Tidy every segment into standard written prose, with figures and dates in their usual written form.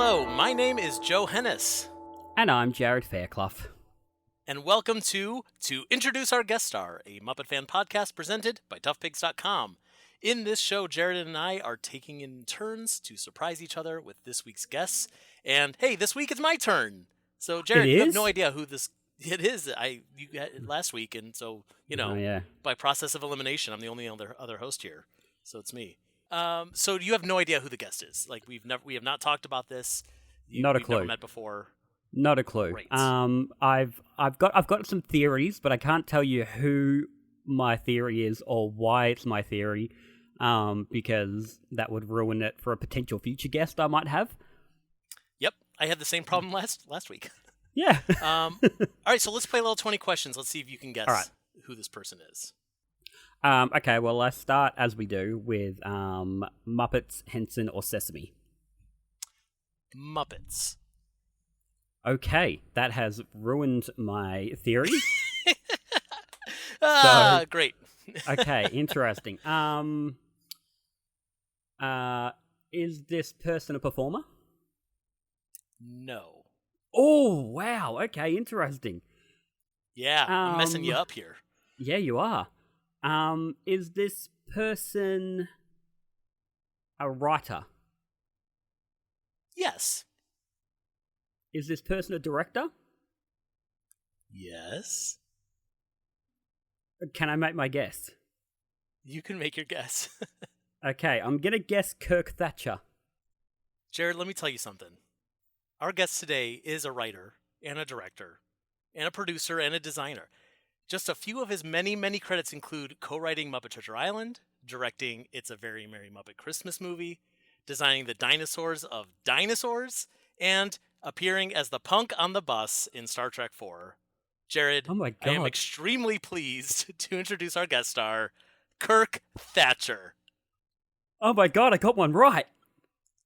Hello, my name is Joe Hennis. And I'm Jarrod Fairclough. And welcome to Introduce Our Guest Star, a Muppet fan podcast presented by ToughPigs.com. In this show, Jarrod and I are taking in turns to surprise each other with this week's guests. And hey, this week it's my turn. So Jarrod, you have no idea who this it is. You had it last week, and so by process of elimination, I'm the only other host here. So it's me. So you have no idea who the guest is. Like we have not talked about this. Not a clue. We've never met before. Not a clue. Great. I've got some theories, but I can't tell you who my theory is or why it's my theory, because that would ruin it for a potential future guest I might have. Yep, I had the same problem last week. Yeah. All right, so let's play a little 20 questions. Let's see if you can guess who this person is. Okay, well, let's start, as we do, with Muppets, Henson, or Sesame. Muppets. Okay, that has ruined my theory. Great. Okay, interesting. Is this person a performer? No. Oh, wow. Okay, interesting. Yeah, I'm messing you up here. Yeah, you are. Is this person a writer? Yes. Is this person a director? Yes. Can I make my guess? You can make your guess. Okay, I'm gonna guess Kirk Thatcher. Jarrod, let me tell you something. Our guest today is a writer, and a director, and a producer, and a designer. Just a few of his many, many credits include co-writing Muppet Treasure Island, directing It's a Very Merry Muppet Christmas Movie, designing the Dinosaurs of Dinosaurs, and appearing as the punk on the bus in Star Trek IV. Jarrod, oh my God. I am extremely pleased to introduce our guest star, Kirk Thatcher. Oh my God, I got one right.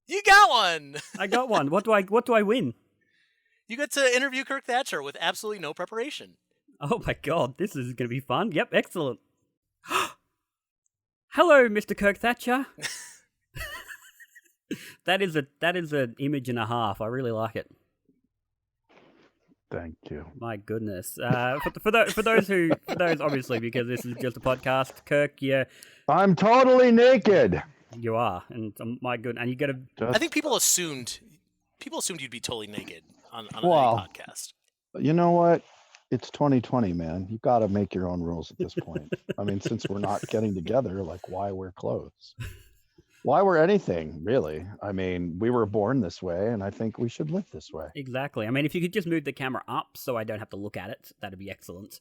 You got one. I got one. What do I win? You get to interview Kirk Thatcher with absolutely no preparation. Oh my God, this is going to be fun. Yep, excellent. Hello, Mr. Kirk Thatcher. That is an image and a half. I really like it. Thank you. My goodness. For those obviously, because this is just a podcast, Kirk, yeah. I'm totally naked. You are, and my goodness, and you got to. I think people assumed you'd be totally naked on any podcast. You know what? It's 2020, man. You got to make your own rules at this point. I mean, since we're not getting together, like, why wear clothes? Why wear anything, really? I mean, we were born this way, and I think we should live this way. Exactly. I mean, if you could just move the camera up so I don't have to look at it, that'd be excellent.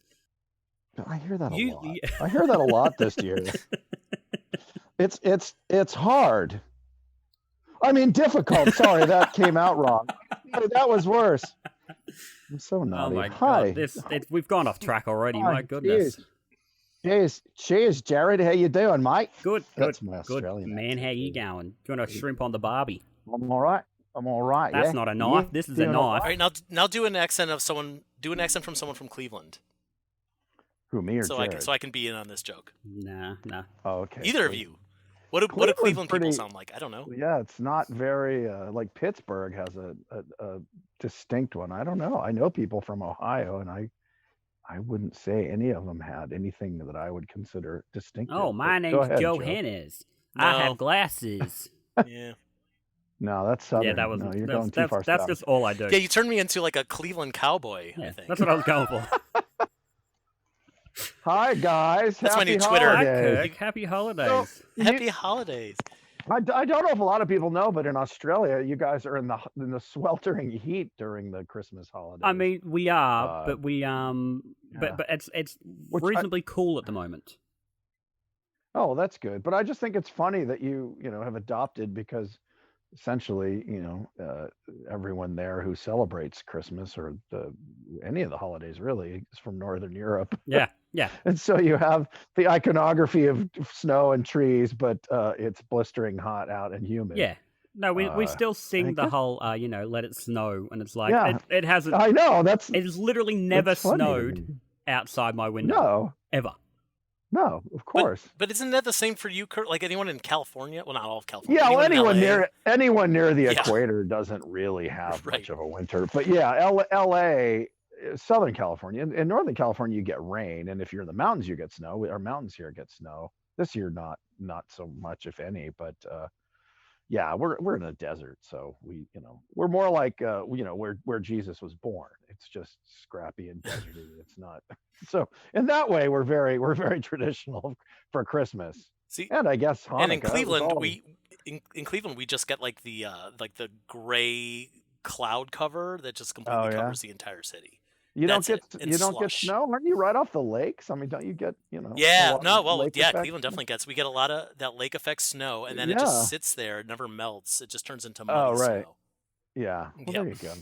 I hear that a lot. I hear that a lot this year. It's hard. I mean, difficult. Sorry, that came out wrong. That was worse. I'm so naughty. Oh my Hi. God, we've gone off track already. Hi, my goodness. Cheers, Jarrod. How you doing, mate? Good. That's my Australian man. How you going? Do you want a shrimp on the barbie? I'm all right. That's not a knife. Yeah. This is a knife. All right, now do an accent of someone. Do an accent from someone from Cleveland. Who, me or Jarrod? So I can be in on this joke. Nah. Oh, okay. Either of you. What do Cleveland people sound like? I don't know. Yeah, it's not very like Pittsburgh has a distinct one. I don't know. I know people from Ohio, and I wouldn't say any of them had anything that I would consider distinctive. Oh, my name's Joe Hennis. No. I have glasses. Yeah. No, that's southern. Yeah, that was. No, you're going too far That's south. just all I do. Yeah, you turned me into like a Cleveland cowboy. Yeah, I think that's what I was going for. Hi guys. That's Happy my new Twitter. Hi, holidays. Kirk. Happy holidays. Happy holidays. I don't know if a lot of people know, but in Australia, you guys are in the sweltering heat during the Christmas holidays. I mean, we are, but we but it's reasonably cool at the moment. Oh, that's good. But I just think it's funny that you have adopted, because essentially, everyone there who celebrates Christmas or any of the holidays really is from Northern Europe. Yeah. And so you have the iconography of snow and trees, but it's blistering hot out and humid. Yeah. No, we still sing the whole, let it snow, and it's like, Yeah. it hasn't. I know, it has literally never funny to snowed me. outside my window. No. Ever. No, of course. But isn't that the same for you, Kurt? Like anyone in California? Well, not all of California. Yeah, well, anyone in LA? anyone near the Yeah. equator doesn't really have Right. much of a winter. But yeah, LA, Southern California, in Northern California, you get rain, and if you're in the mountains, you get snow. Our mountains here get snow. This year, not so much, if any. But yeah, we're in a desert, so we're more like where Jesus was born. It's just scrappy and deserty. It's not so in that way we're very traditional for Christmas. See, And I guess Hanukkah. and in Cleveland, in Cleveland we just get like the gray cloud cover that just completely covers the entire city. You don't That's get it, and you don't get slush. snow, aren't you? Right off the lakes. I mean, don't you get a Yeah, lot no, of well, lake yeah, effect? Cleveland definitely gets. We get a lot of that lake effect snow, and then it Yeah. just sits there. It never melts. It just turns into Oh, muddy right. snow. Yeah. Well, Yep. there you go.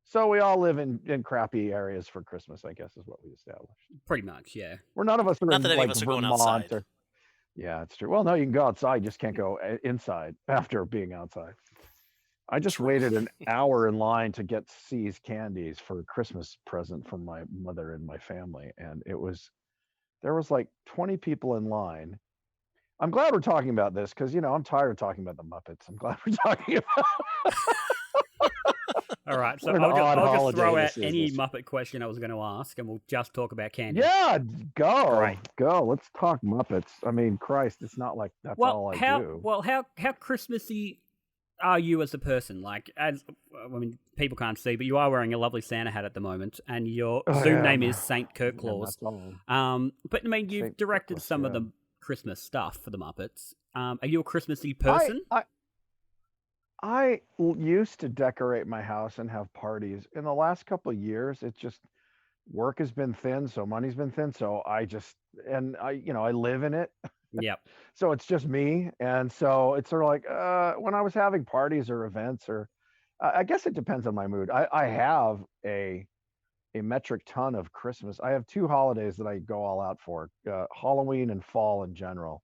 So we all live in crappy areas for Christmas, I guess, is what we established. Pretty much, yeah. Where none of us are Not in that any like of us are Vermont going outside. or. Yeah, it's true. Well, no, you can go outside. You just can't go inside after being outside. I just waited an hour in line to get C's candies for a Christmas present from my mother and my family, and there was like 20 people in line. I'm glad we're talking about this because I'm tired of talking about the Muppets. I'm glad we're talking about. All right, so What an I'll odd just holiday throw out this is, any this- Muppet question I was going to ask, and we'll just talk about candy. Yeah, go, Right. go. Let's talk Muppets. I mean, Christ, it's not like that's all I do. How Christmassy are you as a person? Like, people can't see, but you are wearing a lovely Santa hat at the moment, and your Zoom name is Saint Kirk Claus. Yeah, that's all. But I mean, you've Saint directed Kirk, some of yeah. the Christmas stuff for the Muppets. Are you a Christmassy person? I used to decorate my house and have parties. In the last couple of years, it's just work has been thin, so money's been thin. So I live in it. Yep. So it's just me. And so it's sort of like when I was having parties or events, or I guess it depends on my mood. I have a metric ton of Christmas. I have two holidays that I go all out for, Halloween and fall in general,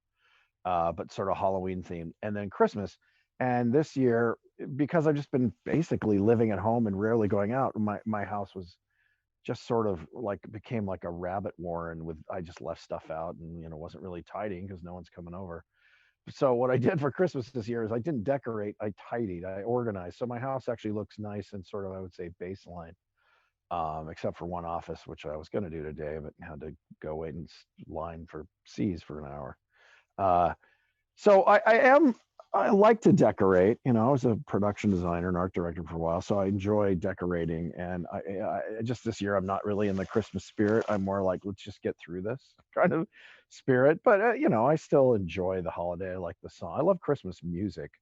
but sort of Halloween themed, and then Christmas. And this year, because I've just been basically living at home and rarely going out, my house was just sort of like became like a rabbit warren with I just left stuff out and wasn't really tidying because no one's coming over. So what I did for Christmas this year is I didn't decorate, I tidied, I organized. So my house actually looks nice and sort of, I would say, baseline, except for one office, which I was going to do today, but had to go wait in line for C's for an hour. So I like to decorate. I was a production designer and art director for a while, so I enjoy decorating. And I just this year, I'm not really in the Christmas spirit. I'm more like, let's just get through this kind of spirit. But I still enjoy the holiday. I like the song. I love Christmas music.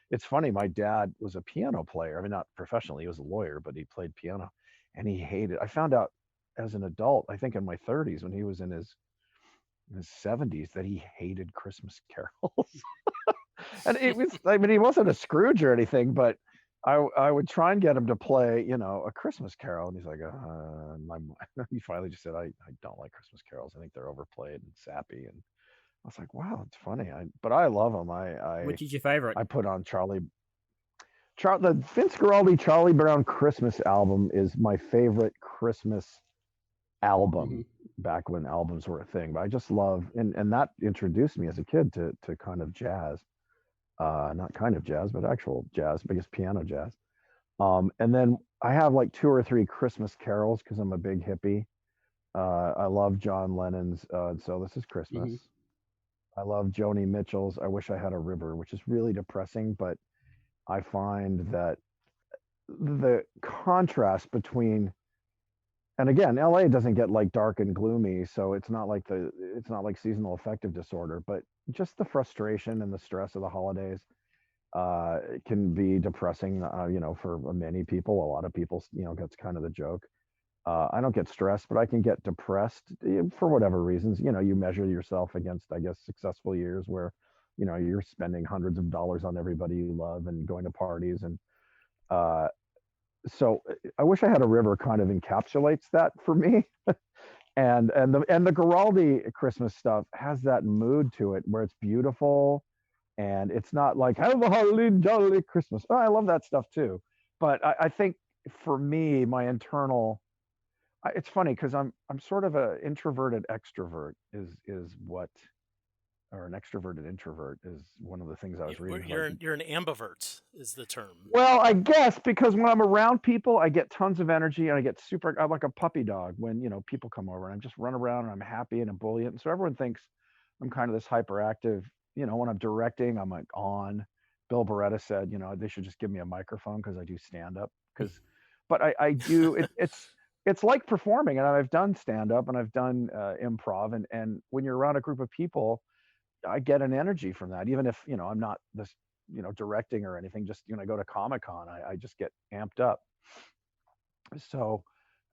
It's funny. My dad was a piano player. I mean, not professionally. He was a lawyer, but he played piano, and he hated. I found out as an adult, I think in my 30s, when he was in his 70s, that he hated Christmas carols. And it was, I mean, he wasn't a Scrooge or anything, but I would try and get him to play, a Christmas carol. And he's like, he finally just said, I don't like Christmas carols. I think they're overplayed and sappy. And I was like, wow, it's funny. But I love them. Which is your favorite? I put on the Vince Guaraldi Charlie Brown Christmas album is my favorite Christmas album back when albums were a thing. But I just love, and that introduced me as a kid to kind of jazz. Not kind of jazz, but actual jazz, biggest piano jazz. And then I have like 2 or 3 Christmas carols because I'm a big hippie. I love John Lennon's So This Is Christmas. I love Joni Mitchell's I Wish I Had a River, which is really depressing, but I find that the contrast between, and again, LA doesn't get like dark and gloomy, so it's not like seasonal affective disorder, but just the frustration and the stress of the holidays can be depressing, for many people. A lot of people, that's kind of the joke. I don't get stressed, but I can get depressed for whatever reasons. You measure yourself against, I guess, successful years where, you're spending hundreds of dollars on everybody you love and going to parties. And so I Wish I Had a River kind of encapsulates that for me. And the Guaraldi Christmas stuff has that mood to it where it's beautiful and it's not like have a holly jolly Christmas. Oh, I love that stuff too. But I think for me, my internal, It's funny because I'm sort of a introverted extrovert is what, or an extroverted introvert is one of the things I was reading. You're an ambivert is the term. Well, I guess because when I'm around people, I get tons of energy and I get super. I'm like a puppy dog when people come over and I'm just run around and I'm happy and ebullient. And so everyone thinks I'm kind of this hyperactive. When I'm directing, I'm like on. Bill Beretta said, they should just give me a microphone because I do stand up. But I do. It's like performing, and I've done stand up and I've done improv, and when you're around a group of people, I get an energy from that, even if I'm not this directing or anything. Just I go to Comic-Con, I just get amped up. So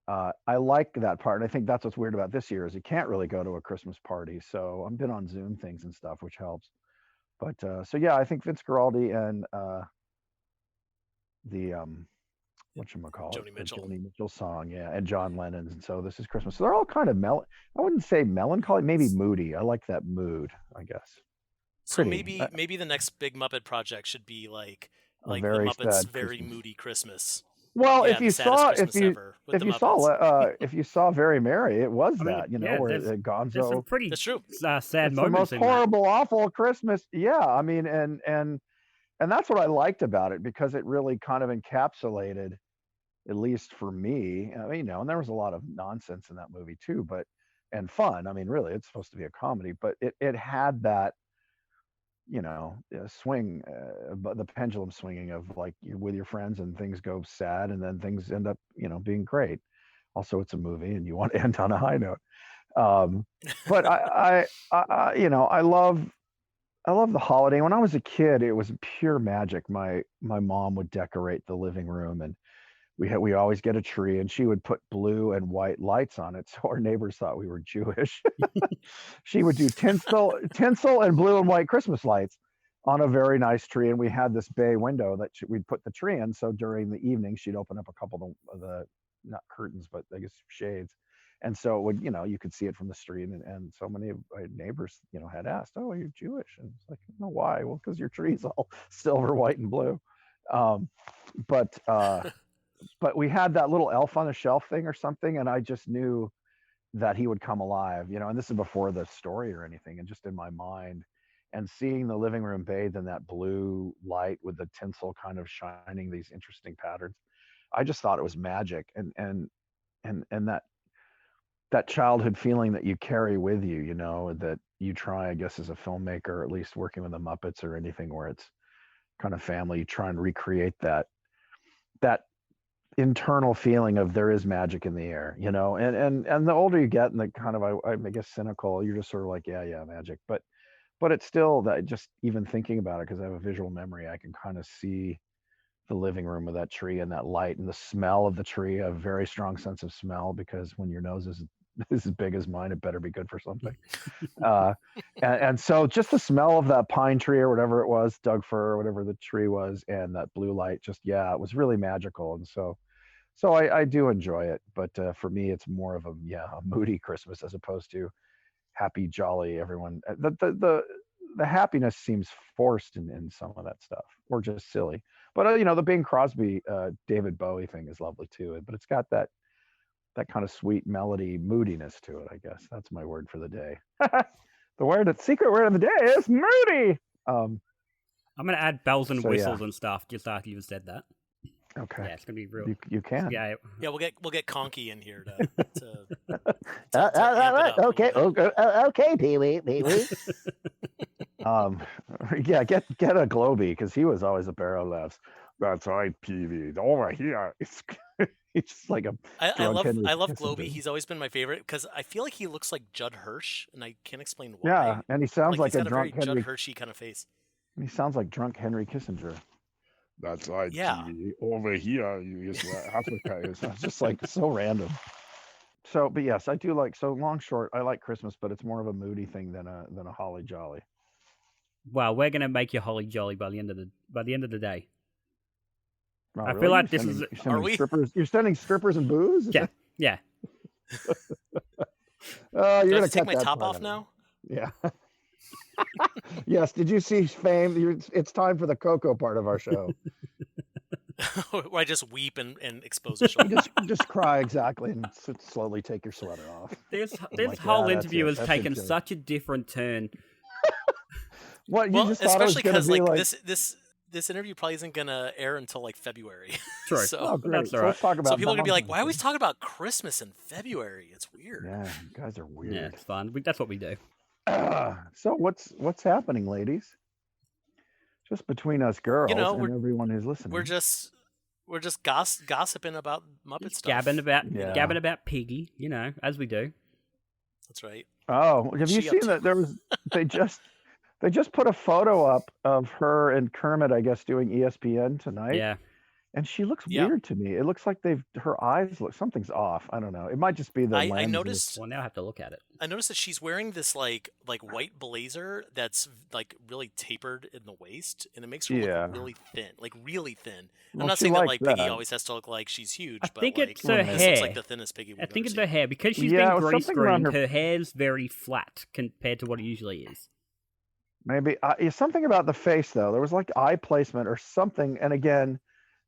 I like that part, and I think that's what's weird about this year is you can't really go to a Christmas party. So I've been on Zoom things and stuff, which helps. But so yeah, I think Vince Guaraldi and the whatchamacallit, Joni Mitchell. Joni Mitchell song, yeah, and John Lennon's, and so This Is Christmas. So they're all kind of I wouldn't say melancholy, maybe moody. I like that mood, I guess. So maybe the next big Muppet project should be like the Muppets' very Christmas. moody Christmas. Well, Yeah, if you saw Very Merry, it was where Gonzo. There's some pretty That's true. Sad it's moments. The most horrible, awful Christmas. Yeah, I mean, and that's what I liked about it because it really kind of encapsulated, at least for me, and there was a lot of nonsense in that movie too, and fun. I mean, really, it's supposed to be a comedy, but it had that, swing, the pendulum swinging of like you're with your friends and things go sad and then things end up, being great. Also, it's a movie and you want to end on a high note. But I love the holiday. When I was a kid, it was pure magic. My mom would decorate the living room, and we always get a tree, and she would put blue and white lights on it, so our neighbors thought we were Jewish. She would do tinsel and blue and white Christmas lights on a very nice tree, and we had this bay window that we'd put the tree in. So during the evening, she'd open up a couple of the not curtains, but I guess shades. And so it would, you could see it from the street, and so many of my neighbors, had asked, "Oh, are you Jewish?" And it's like, "No, why?" "Well, because your tree's all silver, white, and blue." But we had that little elf on the shelf thing or something, and I just knew that he would come alive, and this is before the story or anything, and just in my mind, and seeing the living room bathed in that blue light with the tinsel kind of shining these interesting patterns, I just thought it was magic, and that childhood feeling that you carry with you, that you try, I guess, as a filmmaker, or at least working with the Muppets or anything where it's kind of family, you try and recreate that internal feeling of there is magic in the air, and the older you get and the kind of, I guess, cynical, you're just sort of like, yeah, magic. But it's still that, just even thinking about it, because I have a visual memory, I can kind of see the living room with that tree and that light and the smell of the tree, a very strong sense of smell, because when your nose is as big as mine, it better be good for something. And so just the smell of that pine tree or whatever it was, Doug fir or whatever the tree was, and that blue light, just, yeah, it was really magical. And so I do enjoy it, but for me, it's more of a moody Christmas as opposed to happy, jolly, everyone. The happiness seems forced in some of that stuff, or just silly. But the Bing Crosby, David Bowie thing is lovely too. But it's got that kind of sweet melody moodiness to it, I guess. That's my word for the day. The secret word of the day is moody. I'm gonna add bells and whistles and stuff just after you said that. Okay. Yeah, it's gonna be real. You can. Yeah. We'll get Conky in here to okay, Pee-wee. Yeah, get a Globy, because he was always a barrel laughs. That's right, Pee-wee. Over here, it's just like a. I love Globy. He's always been my favorite because I feel like he looks like Judd Hirsch, and I can't explain why. Yeah, and he sounds like he's a got drunk a very Henry. Judd Hershey kind of face. And he sounds like drunk Henry Kissinger. That's right. Yeah. Pee-wee. Over here, Africa is just like so random. So, but yes, I do like. So long short, I like Christmas, but it's more of a moody thing than a holly jolly. Well, we're gonna make you holly jolly by the end of the day. Oh, I feel like this is. Are we? You're sending strippers and booze? Yeah. You're gonna take my top off now. Yeah. Yes. Did you see Fame? It's time for the Coco part of our show. Where I just weep and expose a shoulder. just cry exactly and slowly take your sweater off. This like, whole yeah, that's interview it. has That's taken a joke. such a different turn. What you Well, just thought it was especially going to because be like this interview probably isn't gonna air until like February. True. So, oh, great. That's So all let's talk about so people are gonna be like, Valentine's "Why are we Day. talking about Christmas in February? It's weird." Yeah, you guys are weird. Yeah, it's fun. That's what we do. So what's happening, ladies? Just between us girls know, and everyone who's listening. We're just gossiping about Muppet stuff. Gabbing about Yeah. gabbing about Piggy, as we do. That's right. Oh, have you She up seen to? that? There was they just put a photo up of her and Kermit, I guess, doing ESPN tonight. Yeah. And she looks Yeah. weird to me. It looks like her eyes look, something's off. I don't know. It might just be the I lenses. noticed. Well, now I have to look at it. I noticed that she's wearing this like white blazer that's like really tapered in the waist, and it makes her Yeah. look really thin, like really thin. Well, I'm not she saying that likes like Piggy that. always has to look like she's huge, I but think like it's her this looks like hair. the thinnest Piggy we've I think ever it's seen. her hair because she's Yeah, it been was grease something around screened. her- Her hair's very flat compared to what it usually is. Maybe something about the face though. There was like eye placement or something. And again,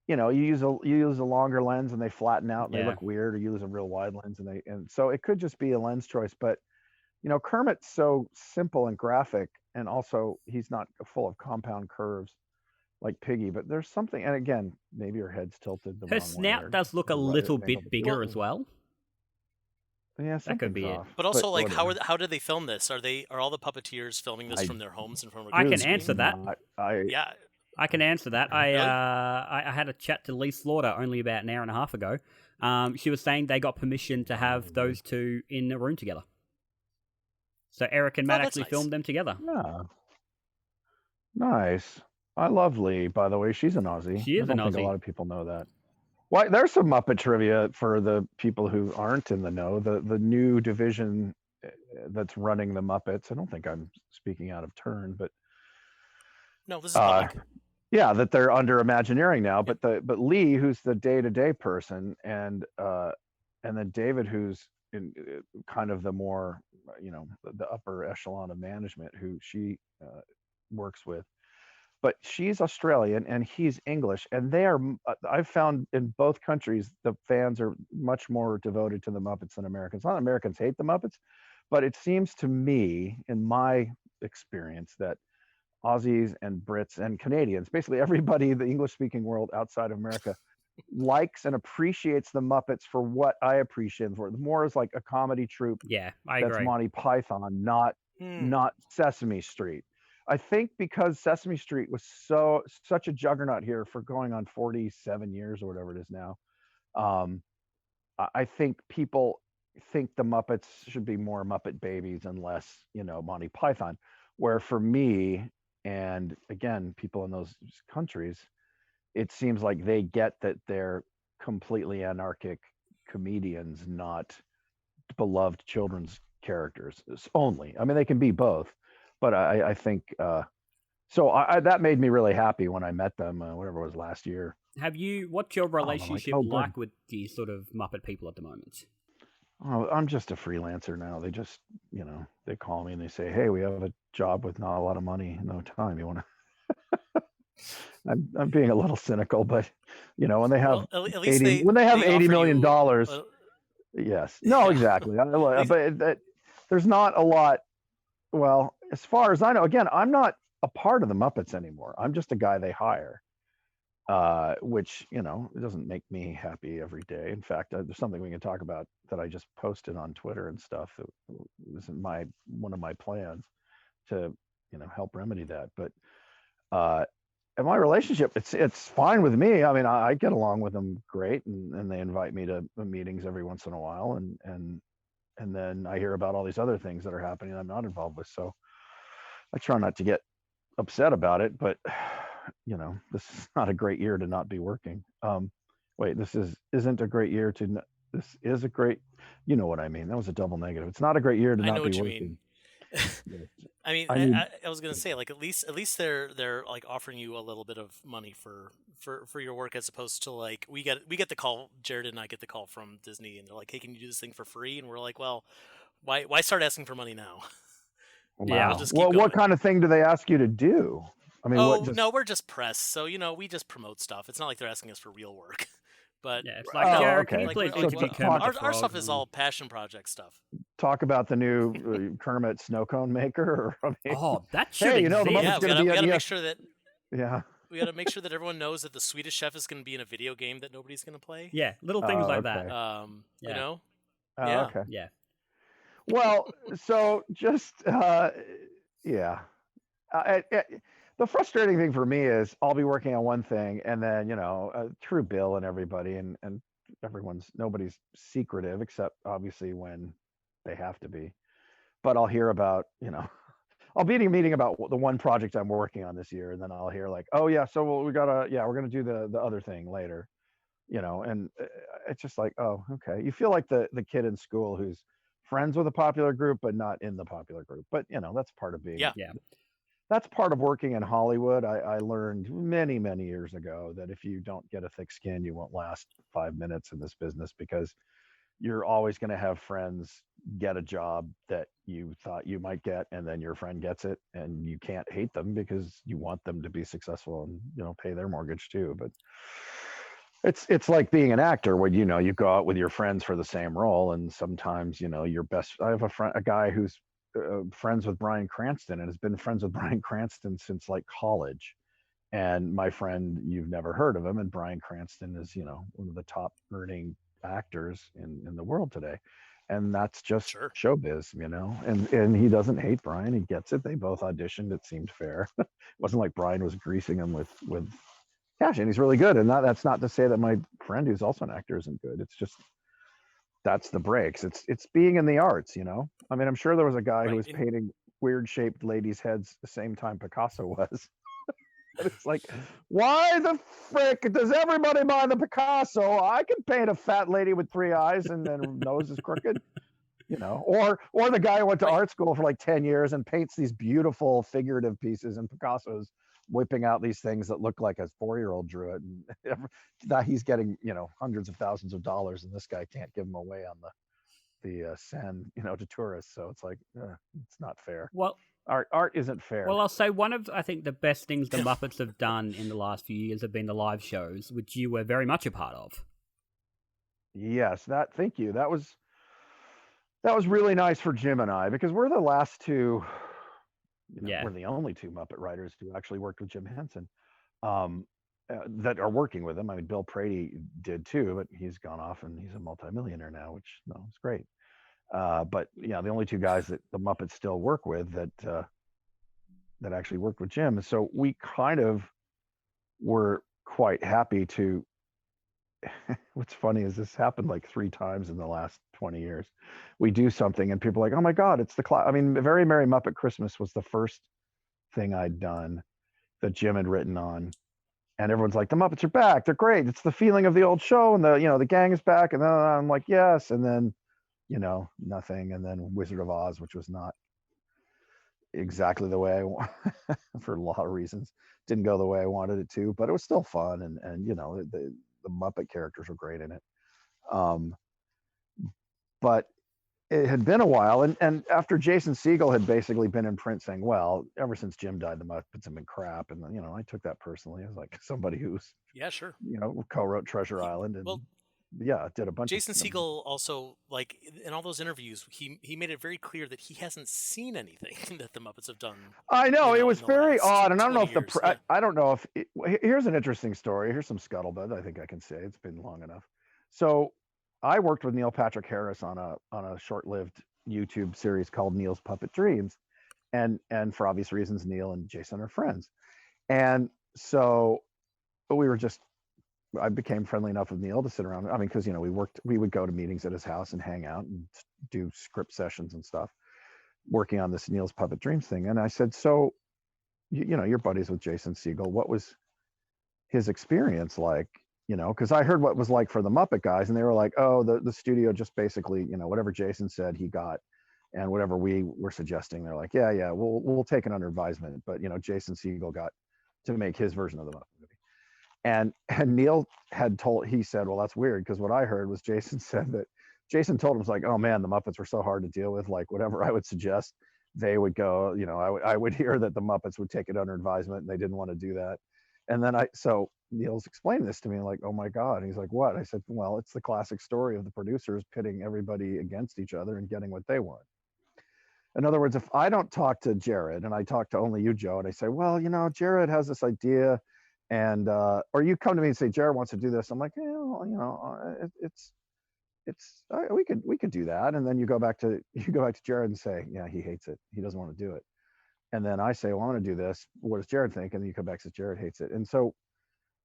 you use a longer lens and they flatten out and Yeah. they look weird, or you use a real wide lens and so it could just be a lens choice. But Kermit's so simple and graphic, and also he's not full of compound curves like Piggy. But there's something, and again, maybe her head's tilted the Her wrong way. snout or does look a the right little angle. bit bigger as well. Yeah, That could be something's it. off, But also, like, whatever. how did they film this? Are all the puppeteers filming this I- from their homes in front of a I green can screen? answer that. Yeah, I can answer that. Really? I had a chat to Lee Slaughter only about an hour and a half ago. She was saying they got permission to have those two in a room together. So Eric and Matt that's actually nice. filmed them together. Yeah. Nice. I love Lee, by the way. She's an Aussie. She is I don't an think Aussie. a lot of people know that. Why? There's some Muppet trivia for the people who aren't in the know. The new division that's running the Muppets. I don't think I'm speaking out of turn, but no, this is public. yeah, that they're under Imagineering now. But Lee, who's the day-to-day person, and then David, who's in kind of the more the upper echelon of management, who she works with. But she's Australian and he's English, and they are. I've found in both countries the fans are much more devoted to the Muppets than Americans. Not Americans hate the Muppets, but it seems to me, in my experience, that Aussies and Brits and Canadians, basically everybody in the English-speaking world outside of America, likes and appreciates the Muppets for what I appreciate them for. More as like a comedy troupe. Yeah, I That's agree. Monty Python, not Sesame Street. I think because Sesame Street was such a juggernaut here for going on 47 years or whatever it is now. I think people think the Muppets should be more Muppet Babies and less, Monty Python. Where for me, and again, people in those countries, it seems like they get that they're completely anarchic comedians, not beloved children's characters only. I mean, they can be both. But I think so. That made me really happy when I met them. Whatever it was last year. What's your relationship good. like with the sort of Muppet people at the moment? Oh, I'm just a freelancer now. They just, they call me and they say, "Hey, we have a job with not a lot of money, no time. You want to?" I'm being a little cynical, but when they have Well, at least when they have they $80 offer million you, dollars, yes, no, exactly. But there's not a lot. Well, as far as I know, again, I'm not a part of the Muppets anymore. I'm just a guy they hire, which, it doesn't make me happy every day. In fact, there's something we can talk about that I just posted on Twitter and stuff. That was one of my plans to, help remedy that. But in my relationship, it's fine with me. I mean, I get along with them great, and they invite me to meetings every once in a while, and then I hear about all these other things that are happening I'm not involved with. So I try not to get upset about it, but this is not a great year to not be working. Wait, isn't a great year to, this is a great, you know what I mean? That was a double negative. It's not a great year to not be working. I mean, I was gonna say, like, at least they're like offering you a little bit of money for your work, as opposed to like we get the call. Jarrod and I get the call from Disney, and they're like, "Hey, can you do this thing for free?" And we're like, "Well, why start asking for money now?" Yeah, Wow. Well, what kind of thing do they ask you to do? I mean, Oh what just no, we're just press, so we just promote stuff. It's not like they're asking us for real work. But Yeah, it's like, Oh, Jarrod, can okay. you like please we're- like interview So Kermit the our Frog? stuff is all passion project stuff. talk about the new Kermit snow cone maker? Or, I mean, Oh, that should hey, exist. the Yeah, Muppets going to we be gotta on make ES. sure that Yeah. everyone knows that the Swedish Chef is going to be in a video game that nobody's going to play. Yeah, little things like Okay. that. You Yeah. know, Oh, yeah. okay. Yeah. Well, so just yeah. The frustrating thing for me is I'll be working on one thing, and then through Bill and everybody, and nobody's secretive except obviously when they have to be. But I'll hear about I'll be in a meeting about the one project I'm working on this year, and then I'll hear like, oh yeah, so we're gonna do the other thing later, and it's just like, oh, okay. You feel like the kid in school who's friends with a popular group but not in the popular group. But that's part of being Yeah. Yeah. that's part of working in Hollywood. I learned many, many years ago that if you don't get a thick skin, you won't last 5 minutes in this business, because you're always going to have friends get a job that you thought you might get, and then your friend gets it, and you can't hate them because you want them to be successful and pay their mortgage too. But it's like being an actor when you go out with your friends for the same role, and sometimes your best. I have a guy who's friends with Bryan Cranston and has been friends with Bryan Cranston since like college. And my friend, you've never heard of him, and Bryan Cranston is one of the top earning actors in the world today. And that's just Sure. showbiz, and he doesn't hate Bryan. He gets it. They both auditioned. It seemed fair. It wasn't like Bryan was greasing him with cash, and he's really good. And that's not to say that my friend who's also an actor isn't good. It's just that's the breaks. It's being in the arts. I mean, I'm sure there was a guy who was painting weird shaped ladies' heads the same time Picasso was. But it's like, why the frick does everybody buy the Picasso? I can paint a fat lady with 3 eyes and then her nose is crooked. Or the guy who went to art school for like 10 years and paints these beautiful figurative pieces, and Picasso's whipping out these things that look like a 4-year-old drew it, and that he's getting hundreds of thousands of dollars, and this guy can't give them away on the Seine to tourists. So it's like, it's not fair. Well, art isn't fair. Well, I'll say one of, I think, the best things the Muppets have done in the last few years have been the live shows, which you were very much a part of. Yes, thank you. That was really nice for Jim and I, because we're the last two. We're the only two Muppet writers who actually worked with Jim Henson, that are working with him. I mean, Bill Prady did too, but he's gone off and he's a multimillionaire now, which is great. But the only two guys that the Muppets still work with that actually worked with Jim. So we kind of were quite happy to. What's funny is this happened like 3 times in the last 20 years. We do something and people are like, oh my God, it's the class. I mean, Very Merry Muppet Christmas was the first thing I'd done that Jim had written on. And everyone's like, the Muppets are back. They're great. It's the feeling of the old show. And the gang is back. And then I'm like, yes. And then, nothing. And then Wizard of Oz, which was not exactly the way I want for a lot of reasons. Didn't go the way I wanted it to, but it was still fun. And the Muppet characters were great in it. But it had been a while. And after Jason Segel had basically been in print saying, well, ever since Jim died, the Muppets have been crap. And, I took that personally as like somebody who's, yeah, sure, co-wrote Treasure Island. And did a bunch Jason of Segel also, like, in all those interviews, he made it very clear that he hasn't seen anything that the Muppets have done. I know, it was very odd, and I don't know if years. I don't know if here's an interesting story. Here's some scuttlebutt. I think I can say it's been long enough. So I worked with Neil Patrick Harris on a short-lived YouTube series called Neil's Puppet Dreams, and for obvious reasons, Neil and Jason are friends, and so I became friendly enough with Neil to sit around. I mean, because we would go to meetings at his house and hang out and do script sessions and stuff, working on this Neil's Puppet Dreams thing. And I said, so, you're buddies with Jason Segel. What was his experience like? Because I heard what it was like for the Muppet guys, and they were like, oh, the studio just basically, whatever Jason said, he got, and whatever we were suggesting, they're like, yeah, we'll take it under advisement. But Jason Segel got to make his version of the Muppet movie. And Neil he said, well, that's weird, because what I heard was Jason said that Jason told him, was like, oh man, the Muppets were so hard to deal with, like whatever I would suggest, they would go, I would hear that the Muppets would take it under advisement and they didn't want to do that. And then so Neil's explained this to me, like, oh my God. And he's like, what? I said, well, it's the classic story of the producers pitting everybody against each other and getting what they want. In other words, if I don't talk to Jarrod and I talk to only you, Joe, and I say, well, Jarrod has this idea, and or you come to me and say, Jarrod wants to do this, I'm like, we could do that, and then you go back to Jarrod and say, yeah, he hates it, he doesn't want to do it, and then I say, well, I want to do this. What does Jarrod think? And then you come back and say, Jarrod hates it, and so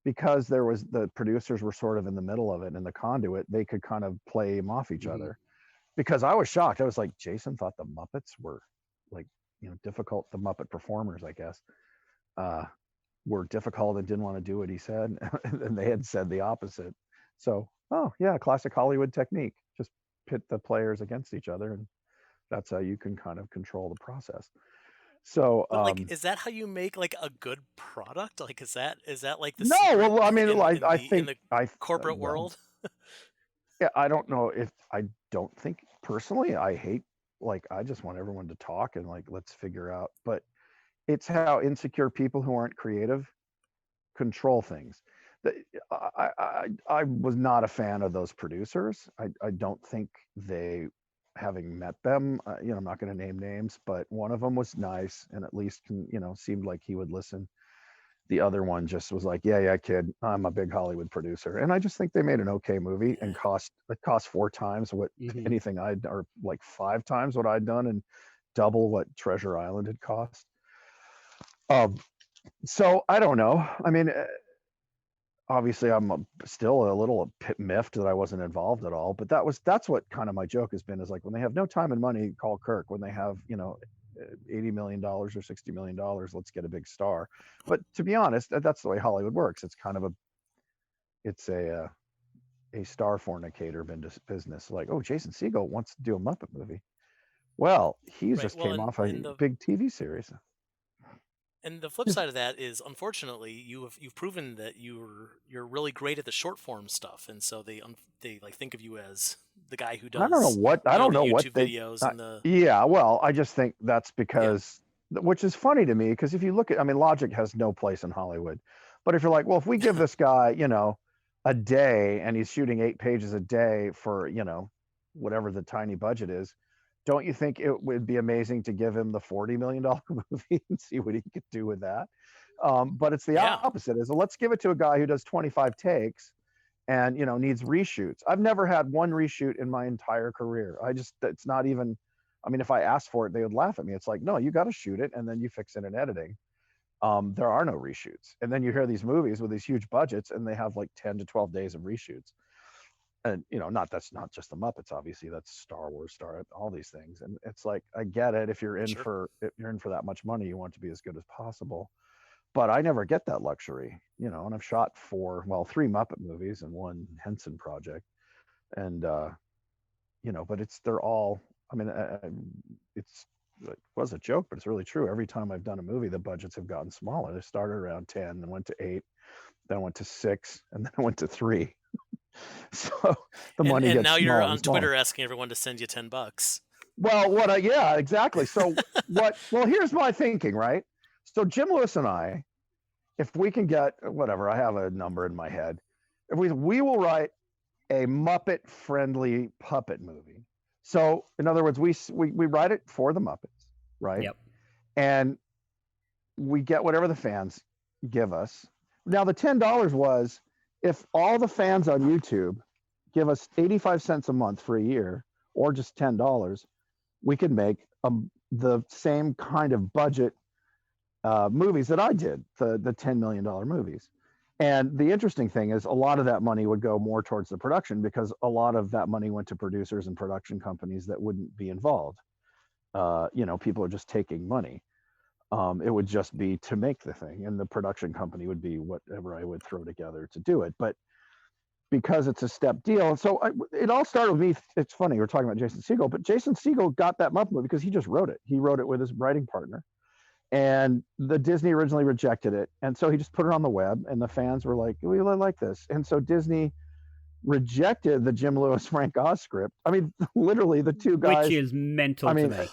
because the producers were sort of in the middle of it and the conduit, they could kind of play them off each other. Because I was shocked. I was like, Jason thought the Muppets were like, difficult. The Muppet performers, I guess, were difficult and didn't want to do what he said. And they had said the opposite. So, oh yeah, classic Hollywood technique. Just pit the players against each other. And that's how you can kind of control the process. So, but is that how you make like a good product? Like, is that like the no? Well, I mean, I think in the corporate world. Yeah, I don't know if I don't think personally I hate, like, I just want everyone to talk and like let's figure out, but it's how insecure people who aren't creative control things. I was not a fan of those producers. I don't think they, having met them, I'm not going to name names, but one of them was nice and at least seemed like he would listen. The other one just was like, yeah, kid, I'm a big Hollywood producer. And I just think they made an okay movie and it cost 4 times what anything or like 5 times what I'd done and double what Treasure Island had cost. So I don't know. I mean, obviously I'm still a little miffed that I wasn't involved at all, but that's what kind of my joke has been, is like, when they have no time and money, call Kirk. When they have, $80 million or $60 million, let's get a big star. But to be honest, that's the way Hollywood works. It's kind of a star fornicator business. Like, oh, Jason Segel wants to do a Muppet movie. Well, he's just came off a big TV series. And the flip side of that is, unfortunately, you've proven that you're really great at the short form stuff, and so they like think of you as the guy who does. I don't know what YouTube videos and the. Yeah, well, I just think that's because, which is funny to me, because if you look at, I mean, logic has no place in Hollywood, but if you're like, well, if we give this guy, a day and he's shooting 8 pages a day for, whatever the tiny budget is, don't you think it would be amazing to give him the $40 million movie and see what he could do with that? But it's the opposite. Is, let's give it to a guy who does 25 takes and, needs reshoots. I've never had one reshoot in my entire career. It's not even, I mean, if I asked for it, they would laugh at me. It's like, no, you got to shoot it and then you fix it in editing. There are no reshoots. And then you hear these movies with these huge budgets and they have like 10 to 12 days of reshoots. And that's not just the Muppets, obviously, that's Star Wars, all these things. And it's like, I get it, if you're in for that much money, you want it to be as good as possible. But I never get that luxury, and I've shot 3 Muppet movies and 1 Henson project. And but they're all, I mean, it was a joke, but it's really true. Every time I've done a movie, the budgets have gotten smaller. They started around 10 and went to 8, then went to 6, and then went to 3. So the money gets now you're on smaller. Twitter asking everyone to send you $10. Well, yeah, exactly. So well, here's my thinking, right? So Jim Lewis and I, if we can get whatever, I have a number in my head. If we will write a Muppet friendly puppet movie. So in other words, we write it for the Muppets, right? Yep. And we get whatever the fans give us. Now the $10 was, if all the fans on YouTube give us 85 cents a month for a year, or just $10, we could make the same kind of budget movies that I did, the $10 million movies. And the interesting thing is, a lot of that money would go more towards the production, because a lot of that money went to producers and production companies that wouldn't be involved. People are just taking money. It would just be to make the thing, and the production company would be whatever I would throw together to do it. But because it's a step deal, and so it all started with me. It's funny, we're talking about Jason Segel, but Jason Segel got that Muppet movie because he just wrote it. He wrote it with his writing partner, and the Disney originally rejected it, and so he just put it on the web, and the fans were like, "We like this," and so Disney rejected the Jim Lewis Frank Oz script. I mean, literally the 2 guys, which is mental to me.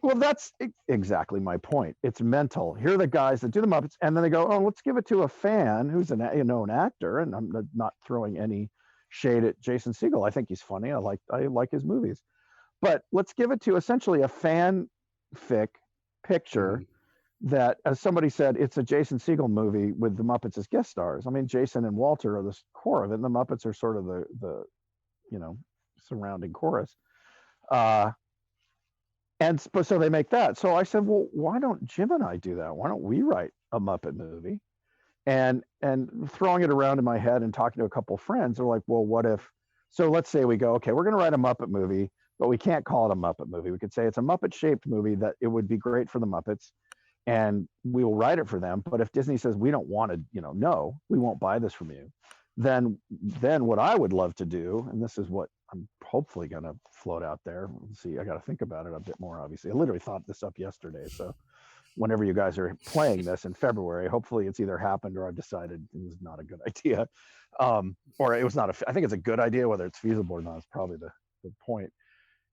Well, that's exactly my point. It's mental. Here are the guys that do the Muppets, and then they go, "Oh, let's give it to a fan who's an actor." And I'm not throwing any shade at Jason Segel. I think he's funny. I like his movies, but let's give it to essentially a fanfic picture Mhm. that, as somebody said, it's a Jason Segel movie with the Muppets as guest stars. I mean, Jason and Walter are the core of it, and the Muppets are sort of the you know surrounding chorus. Uh, so they make that. So I said, well, why don't Jim and I do that? Why don't we write a Muppet movie? And throwing it around in my head and talking to a couple of friends, they're like, well, what if? So let's say we go, okay, we're going to write a Muppet movie, but we can't call it a Muppet movie. We could say it's a Muppet shaped movie that it would be great for the Muppets, and we will write it for them. But if Disney says we don't want to, no, we won't buy this from you, then what I would love to do, and this is what I'm hopefully going to float out there. Let's see, I got to think about it a bit more. Obviously, I literally thought this up yesterday, so whenever you guys are playing this in February, hopefully it's either happened or I've decided it was not a good idea, or it was not. I think it's a good idea. Whether it's feasible or not is probably the point.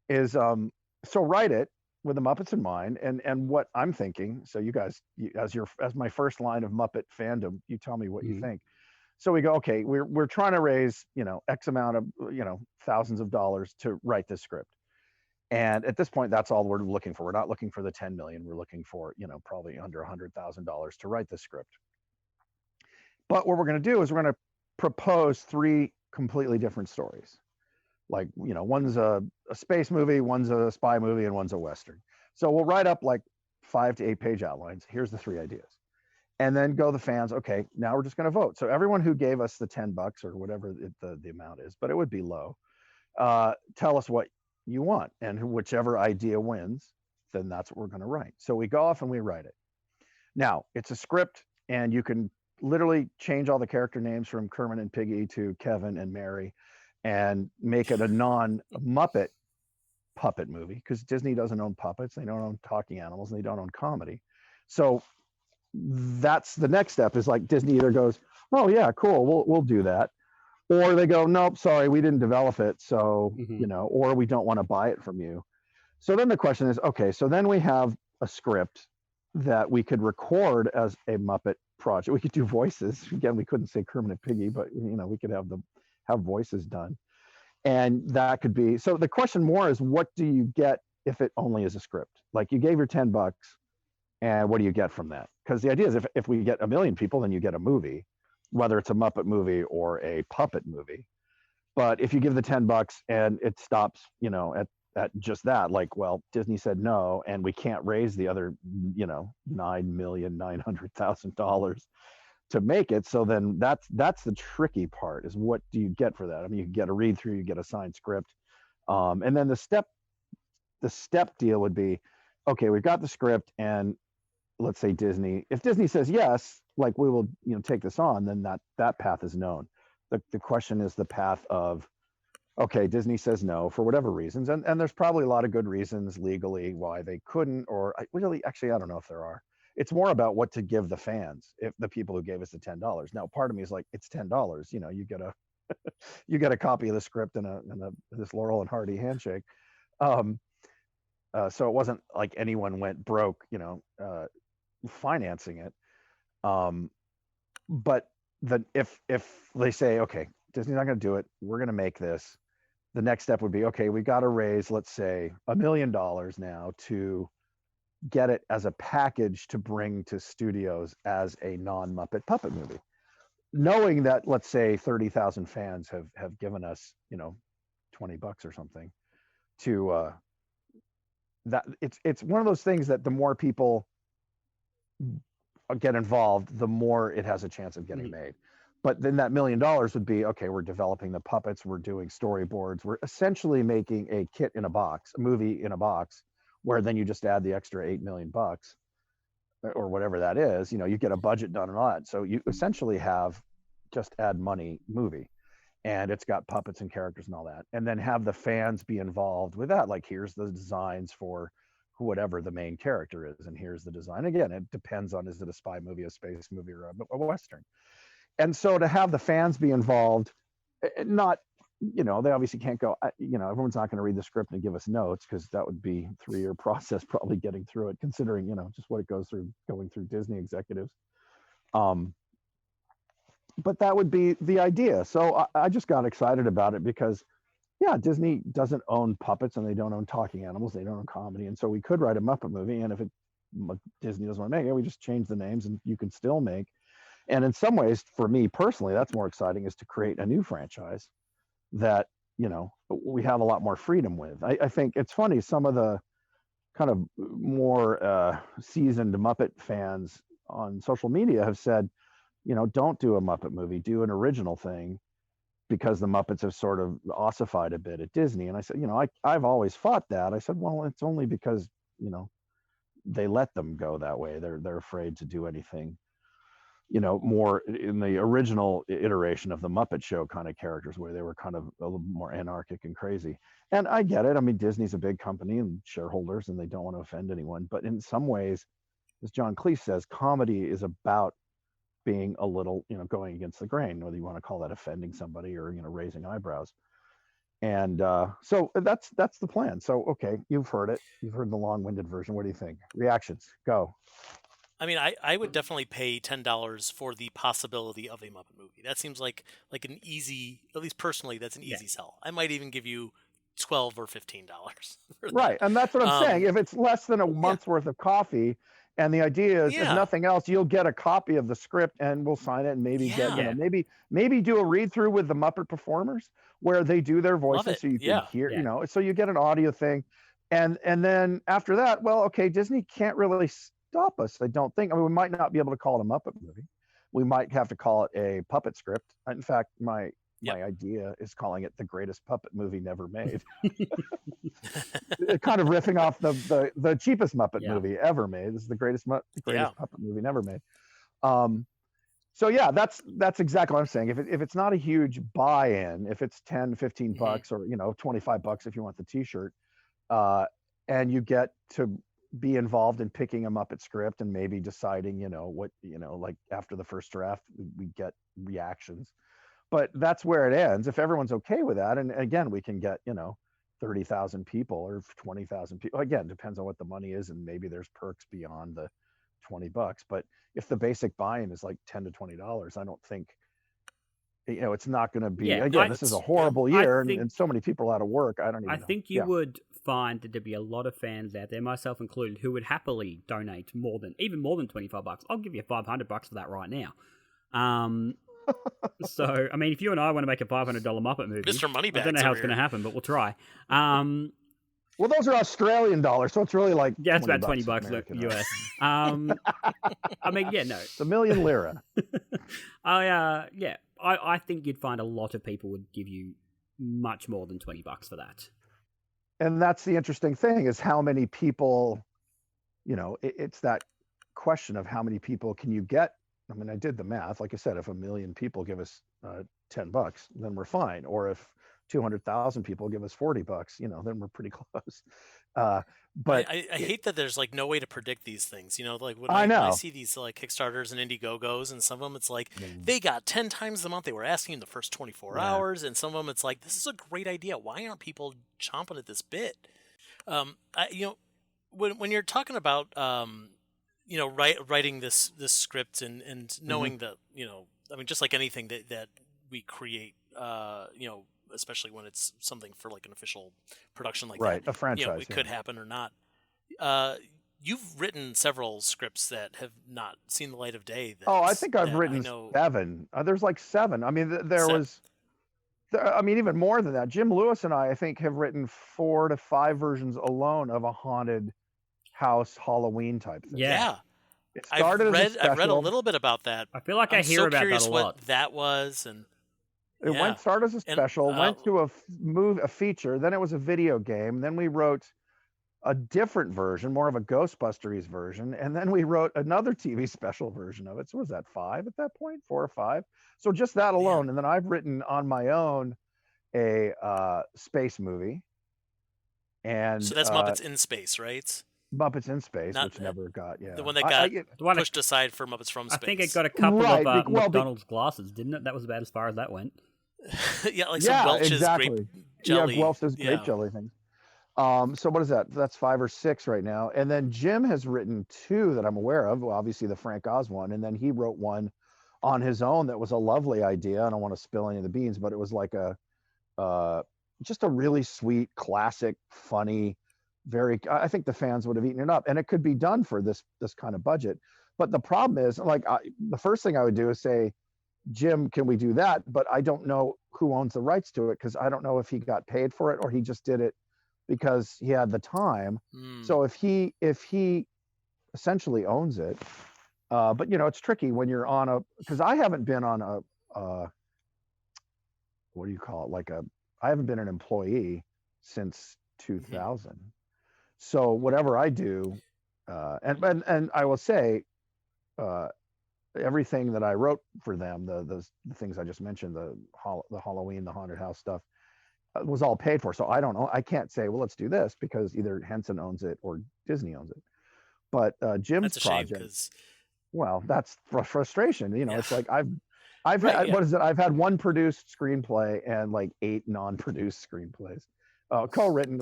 Is so write it with the Muppets in mind, and what I'm thinking. So you guys, as my first line of Muppet fandom, you tell me what you Mhm. think. So we go, okay, we're trying to raise X amount of thousands of dollars to write this script. And at this point, that's all we're looking for. We're not looking for the 10 million. We're looking for, probably under $100,000 to write the script. But what we're going to do is we're going to propose three completely different stories. Like, one's a space movie, one's a spy movie, and one's a Western. So we'll write up like 5 to 8 page outlines. Here's the three ideas. And then go the fans, okay, now we're just going to vote. So everyone who gave us the $10 or whatever the amount is, but it would be low, tell us what you want, and whichever idea wins, then that's what we're going to write. So we go off and we write it. Now it's a script, and you can literally change all the character names from Kermit and Piggy to Kevin and Mary, and make it a non-Muppet puppet movie, because Disney doesn't own puppets, they don't own talking animals, and they don't own comedy. So that's the next step. Is like Disney either goes, oh yeah, cool, we'll do that, or they go, nope, sorry, we didn't develop it, so Mhm. or we don't want to buy it from you. So then the question is, okay, so then we have a script that we could record as a Muppet project. We could do voices. Again, we couldn't say Kermit and Piggy, but we could have voices done. And that could be, so the question more is, what do you get if it only is a script? Like, you gave your $10, and what do you get from that? Because the idea is, if we get a million people, then you get a movie, whether it's a Muppet movie or a puppet movie. But if you give the $10 and it stops, at just that, like, well, Disney said no, and we can't raise the other, $9,900,000 to make it. So then that's the tricky part, is what do you get for that? I mean, you get a read through, you get a signed script, and then the step deal would be, okay, we've got the script, and let's say if Disney says yes, like, we will, take this on, then that path is known. The question is the path of, okay, Disney says no for whatever reasons, and there's probably a lot of good reasons legally why they couldn't, or actually, I don't know if there are. It's more about what to give the fans, if the people who gave us the $10. Now, part of me is like, it's $10. You get a copy of the script and this Laurel and Hardy handshake. Um, so it wasn't like anyone went broke, financing it. Um, but if they say, okay, Disney's not going to do it, we're going to make this. The next step would be, okay, we got to raise, let's say, $1 million now to get it as a package to bring to studios as a non-Muppet puppet movie, knowing that, let's say, 30,000 fans have given us, $20 or something to that. It's one of those things that the more people get involved, the more it has a chance of getting Mhm. made. But then that $1 million would be, okay, we're developing the puppets, we're doing storyboards, we're essentially making a kit in a box, a movie in a box, where then you just add the extra $8 million or whatever that is. You get a budget done and all that. So you essentially have just add money movie, and it's got puppets and characters and all that, and then have the fans be involved with that. Like, here's the designs for whatever the main character is, and here's the design. Again, it depends on, is it a spy movie, a space movie, or a Western. And so to have the fans be involved, not they obviously can't go, everyone's not going to read the script and give us notes, because that would be a 3-year process probably getting through it, considering, just what it goes through going through Disney executives. But that would be the idea. So I just got excited about it because, yeah, Disney doesn't own puppets and they don't own talking animals. They don't own comedy. And so we could write a Muppet movie. And if Disney doesn't want to make it, we just change the names and you can still make. And in some ways, for me personally, that's more exciting, is to create a new franchise that, we have a lot more freedom with. I think it's funny, some of the kind of more seasoned Muppet fans on social media have said, don't do a Muppet movie, do an original thing, because the Muppets have sort of ossified a bit at Disney. And I said, I've always fought that. I said, well, it's only because, they let them go that way. They're afraid to do anything, more in the original iteration of the Muppet Show kind of characters, where they were kind of a little more anarchic and crazy. And I get it. I mean, Disney's a big company and shareholders, and they don't want to offend anyone. But in some ways, as John Cleese says, comedy is about being a little, going against the grain, whether you want to call that offending somebody or, raising eyebrows. And so that's the plan. So, okay, you've heard it. You've heard the long-winded version. What do you think? Reactions, go. I mean, I would definitely pay $10 for the possibility of a Muppet movie. That seems like an easy, at least personally, that's an easy sell. I might even give you $12 or $15. Right, and that's what I'm saying. If it's less than a month's worth of coffee, and the idea is, if nothing else, you'll get a copy of the script and we'll sign it, and maybe get, maybe do a read through with the Muppet performers where they do their voices, so you can hear, so you get an audio thing, and then after that, well, okay, Disney can't really stop us, I don't think. I mean, we might not be able to call it a Muppet movie. We might have to call it a puppet script. In fact, my idea is calling it the greatest puppet movie never made. Kind of riffing off the cheapest Muppet movie ever made. This is the greatest puppet movie never made. So yeah, that's exactly what I'm saying. If it's not a huge buy-in, if it's $10-15 bucks, or $25 if you want the T-shirt, and you get to be involved in picking a Muppet script and maybe deciding, what, like after the first draft, we get reactions. But that's where it ends. If everyone's okay with that, and again, we can get, 30,000 people or 20,000 people. Again, depends on what the money is, and maybe there's perks beyond the $20. But if the basic buy-in is like $10 to $20, I don't think, it's not going to be. Again, this is a horrible year, and so many people out of work. I think you would find that there'd be a lot of fans out there, myself included, who would happily donate even more than $25. I'll give you $500 for that right now. So, I mean, if you and I want to make a $500 Muppet movie, Mr. Moneybags, I don't know how it's going to happen, but we'll try. Well, those are Australian dollars, so it's really like it's about $20 US. I mean, no, it's $1 million lira. I think you'd find a lot of people would give you much more than $20 for that. And that's the interesting thing, is how many people, it's that question of how many people can you get. I mean, I did the math. Like I said, if 1 million people give us $10, then we're fine. Or if 200,000 people give us $40, then we're pretty close. But I hate that there's like no way to predict these things. Like when I see these like Kickstarters and Indiegogos, and some of them it's like they got 10 times the amount they were asking in the first 24 hours, and some of them it's like, this is a great idea. Why aren't people chomping at this bit? When you're talking about writing this script and knowing that, I mean, just like anything that we create, especially when it's something for like an official production like that, a franchise, it could happen or not. You've written several scripts that have not seen the light of day. I think I've written 7. There's like 7. I mean, even more than that. Jim Lewis and I think, have written 4 to 5 versions alone of a haunted house Halloween type thing. Yeah. It started I've read a little bit about that. I feel like I hear about that a lot. I'm so curious what that was, and it started as a special, went to a feature, then it was a video game, then we wrote a different version, more of a Ghostbusters version, and then we wrote another TV special version of it. So was that 5 at that point? 4 or 5? So just that alone. And then I've written on my own a space movie. And so that's Muppets in Space, right? Muppets in Space, which never got, the one that got pushed aside for Muppets from Space. I think it got a couple of McDonald's glasses, didn't it? That was about as far as that went. Yeah, like some Welch's exactly. grape jelly. Yeah, Welch's grape jelly thing. So what is that? That's 5 or 6 right now. And then Jim has written 2 that I'm aware of. Well, obviously the Frank Oz one, and then he wrote one on his own that was a lovely idea. I don't want to spill any of the beans, but it was like just a really sweet, classic, funny, I think the fans would have eaten it up, and it could be done for this kind of budget. But the problem is, like, the first thing I would do is say, Jim, can we do that? But I don't know who owns the rights to it, because I don't know if he got paid for it or he just did it because he had the time. So if he essentially owns it, but it's tricky when you're on because I haven't been on what do you call it? I haven't been an employee since 2000. So whatever I do, and I will say, everything that I wrote for them, the things I just mentioned, the Halloween, the haunted house stuff, was all paid for. So I don't know. I can't say, well, let's do this, because either Henson owns it or Disney owns it. But Jim's project, well, that's frustration. It's like I've had, what is it? I've had 1 produced screenplay and like 8 non-produced screenplays, co-written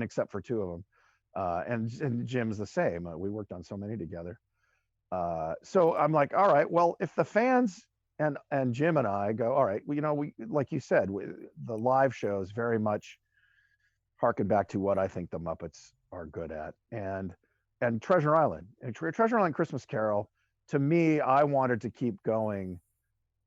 except for 2 of them. And Jim's the same. We worked on so many together. So I'm like, all right, well, if the fans and Jim and I go, all right, we like you said, the live shows very much harken back to what I think the Muppets are good at, and Treasure Island, Christmas Carol. To me, I wanted to keep going,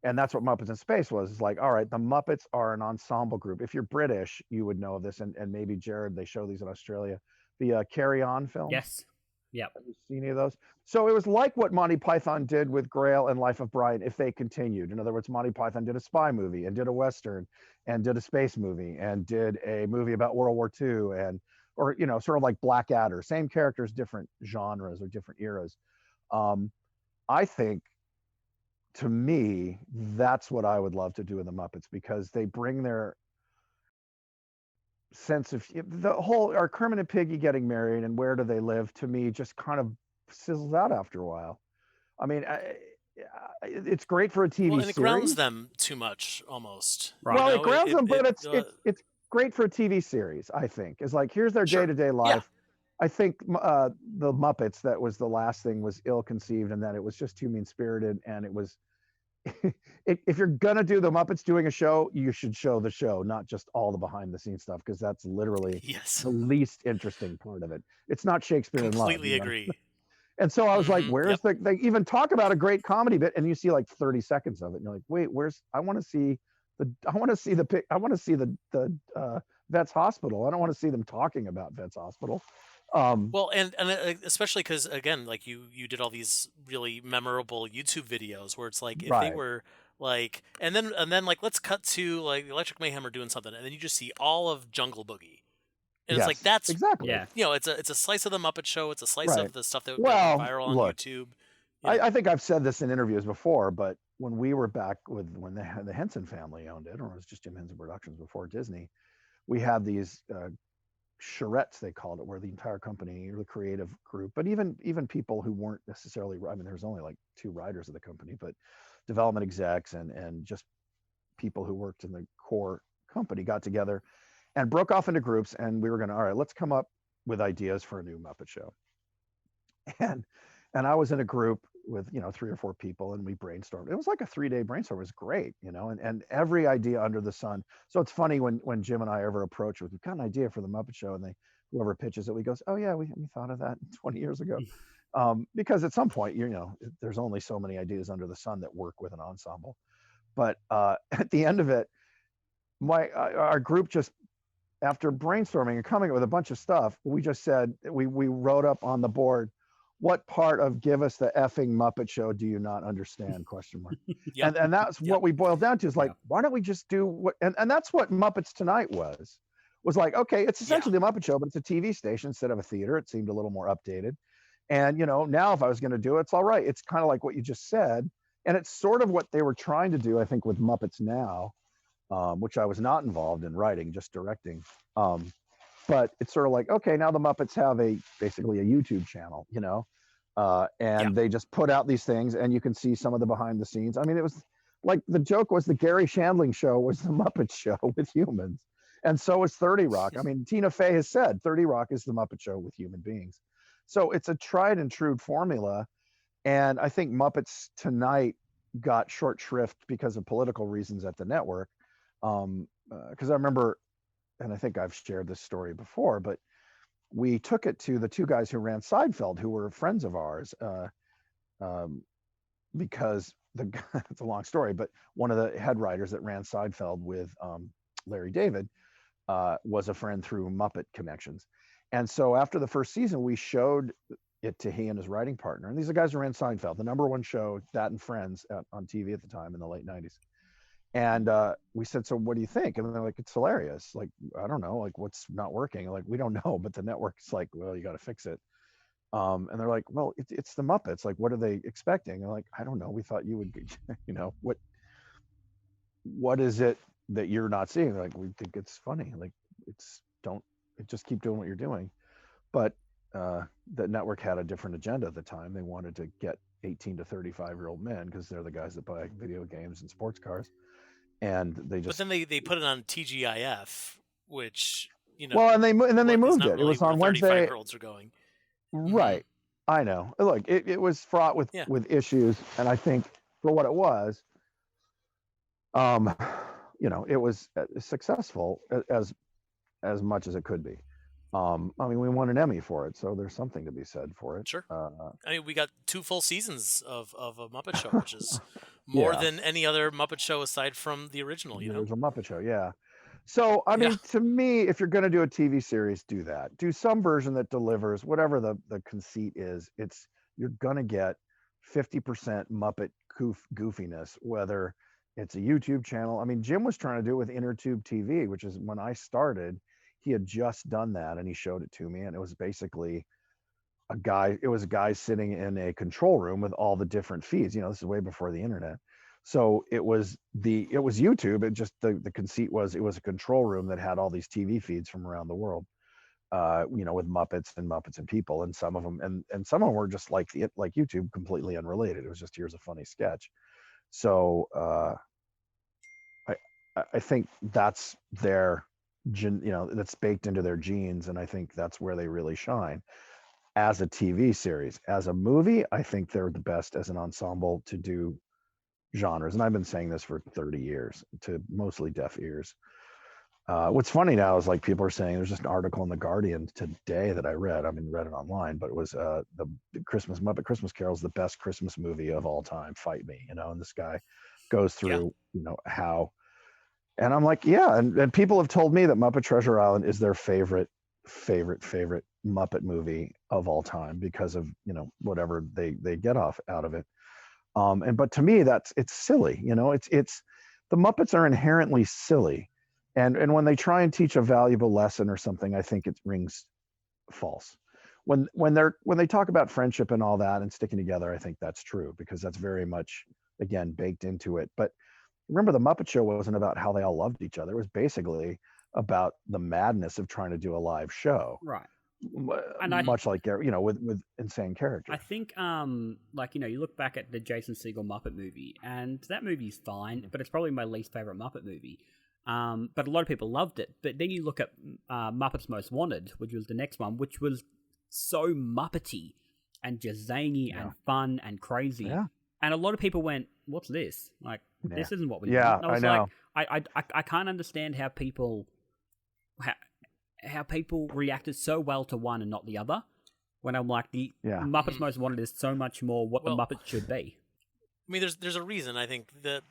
and that's what Muppets in Space was. It's like, all right, the Muppets are an ensemble group. If you're British, you would know this, and maybe Jarrod, they show these in Australia. The Carry On film. Yes. Yeah. Have you seen any of those? So it was like what Monty Python did with Grail and Life of Brian, if they continued. In other words, Monty Python did a spy movie and did a Western and did a space movie and did a movie about World War II or sort of like Blackadder, same characters, different genres or different eras. I think, to me, that's what I would love to do in the Muppets, because they bring their sense of the whole, are Kermit and Piggy getting married and where do they live, to me just kind of sizzles out after a while. I mean, it's great for a TV and series. It grounds them too much, almost. Right. Well, it grounds them, but it's great for a TV series, I think. It's like, here's their day-to-day life. Yeah. I think the Muppets, that was the last thing, was ill-conceived, and that it was just too mean-spirited, and it was if you're gonna do the Muppets doing a show, you should show the show, not just all the behind the scenes stuff, because that's literally the least interesting part of it. It's not Shakespeare in Love. Completely agree. And so I was like, where's they even talk about a great comedy bit, and you see like 30 seconds of it, and you're like, wait, I want to see the Vets Hospital. I don't want to see them talking about Vets Hospital. Well, and especially because, again, like you did all these really memorable YouTube videos where it's like, if they were like, and then like, let's cut to like Electric Mayhem are doing something, and then you just see all of Jungle Boogie, and it's like, that's exactly, it's a slice of the Muppet Show. It's a slice of the stuff that went viral on YouTube. I think I've said this in interviews before, but when we were back when the Henson family owned it, or it was just Jim Henson Productions before Disney, we had these charrettes, they called it, where the entire company, or the creative group, but even people who weren't necessarily, I mean, there was only like 2 writers of the company, but development execs and just people who worked in the core company got together and broke off into groups, and we were going to, all right, let's come up with ideas for a new Muppet Show. And I was in a group with 3 or 4 people, and we brainstormed. It was like a 3-day brainstorm. It was great, and every idea under the sun. So it's funny when Jim and I ever approach with, we've got an idea for the Muppet Show, and whoever pitches it, we goes, oh yeah, we thought of that 20 years ago. Because at some point, there's only so many ideas under the sun that work with an ensemble. But at the end of it, our group just, after brainstorming and coming up with a bunch of stuff, we just said, we wrote up on the board, what part of "Give us the effing Muppet Show do you not understand?" ? And that's what we boiled down to, is like, why don't we just do what, and that's what Muppets Tonight was like, okay, it's essentially the Muppet Show, but it's a TV station instead of a theater. It seemed a little more updated. And now if I was going to do it, it's all right. It's kind of like what you just said. And it's sort of what they were trying to do, I think, with Muppets Now, which I was not involved in writing, just directing. But it's sort of like, okay, now the Muppets have basically a YouTube channel, and they just put out these things, and you can see some of the behind the scenes. I mean, Like the joke was the Gary Shandling show was the Muppet Show with humans, and so is 30 Rock. I mean, Tina Fey has said 30 Rock is the Muppet Show with human beings. So it's a tried and true formula, and I think Muppets Tonight got short shrift because of political reasons at the network. Because I remember, and I think I've shared this story before, but we took it to the two guys who ran Seinfeld, who were friends of ours, because it's a long story, but one of the head writers that ran Seinfeld with Larry David was a friend through Muppet connections. And so after the first season, we showed it to he and his writing partner. And these are guys who ran Seinfeld, the number one show, that and Friends, on TV at the time in the late 90s. And we said, so what do you think? And they're like, it's hilarious. Like, I don't know, like what's not working? Like, we don't know, but the network's like, well, you got to fix it. And they're like, well, it's the Muppets. Like, what are they expecting? And like, I don't know. We thought you would, what is it that you're not seeing? They're like, we think it's funny. Like, just keep doing what you're doing. But the network had a different agenda at the time. They wanted to get 18 to 35-year-old men because they're the guys that buy video games and sports cars. And they just. But then they put it on TGIF, which Well, and then they moved it. Really it was on Wednesday. 35-year-olds are going. Right. I know. Look, it was fraught with issues, and I think for what it was, it was successful as much as it could be. I mean, we won an Emmy for it, so there's something to be said for it. Sure. I mean, we got 2 full seasons of a Muppet Show, which is more than any other Muppet Show aside from the original. The original Muppet Show, yeah. So, I mean, to me, if you're going to do a TV series, do that. Do some version that delivers whatever the conceit is. You're going to get 50% Muppet goofiness, whether it's a YouTube channel. I mean, Jim was trying to do it with InnerTube TV, which is when I started. He had just done that, and he showed it to me, and it was basically a guy sitting in a control room with all the different feeds. This is way before the internet. So it was YouTube. It just the conceit was it was a control room that had all these TV feeds from around the world, with Muppets and people, and some of them and some of them were just like YouTube, completely unrelated. It was just, here's a funny sketch. So I think that's that's baked into their genes, and I think that's where they really shine as a TV series. As a movie, I think they're the best as an ensemble to do genres, and I've been saying this for 30 years to mostly deaf ears. What's funny now is like people are saying, there's just an article in the Guardian today that I read. I mean, read it online, but it was the Muppet Christmas Carol is the best Christmas movie of all time. Fight me, and this guy goes through how, and I'm like, yeah, and people have told me that Muppet Treasure Island is their favorite Muppet movie of all time because of whatever they get out of it. But to me, it's silly. It's the Muppets are inherently silly, and when they try and teach a valuable lesson or something, I think it rings false. When they talk about friendship and all that and sticking together, I think that's true because that's very much, again, baked into it. But remember, the Muppet Show wasn't about how they all loved each other. It was basically about the madness of trying to do a live show. Right. And much like, with insane characters. I think, you look back at the Jason Segel Muppet movie, and that movie's fine, but it's probably my least favorite Muppet movie. But a lot of people loved it. But then you look at Muppets Most Wanted, which was the next one, which was so Muppety and just zany and fun and crazy. Yeah. And a lot of people went, "What's this? Like, this isn't what we want." And I was know. I can't understand how people reacted so well to one and not the other. When I'm like, the Muppets Most Wanted is so much more what the Muppets should be. I mean, there's a reason. I think the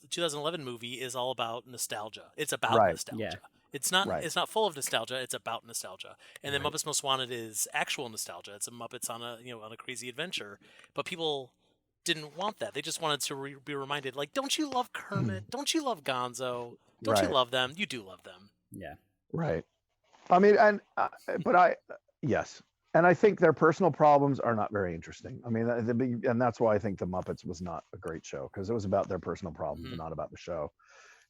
2011 movie is all about nostalgia. It's about nostalgia. Yeah. It's not full of nostalgia. It's about nostalgia. And then Muppets Most Wanted is actual nostalgia. It's a Muppets on a crazy adventure. But people didn't want that. They just wanted to be reminded, like, don't you love Kermit? Don't you love Gonzo? Don't you love them? You do love them. Yeah. Right. I mean, yes. And I think their personal problems are not very interesting. I mean, and that's why I think the Muppets was not a great show, because it was about their personal problems and not about the show.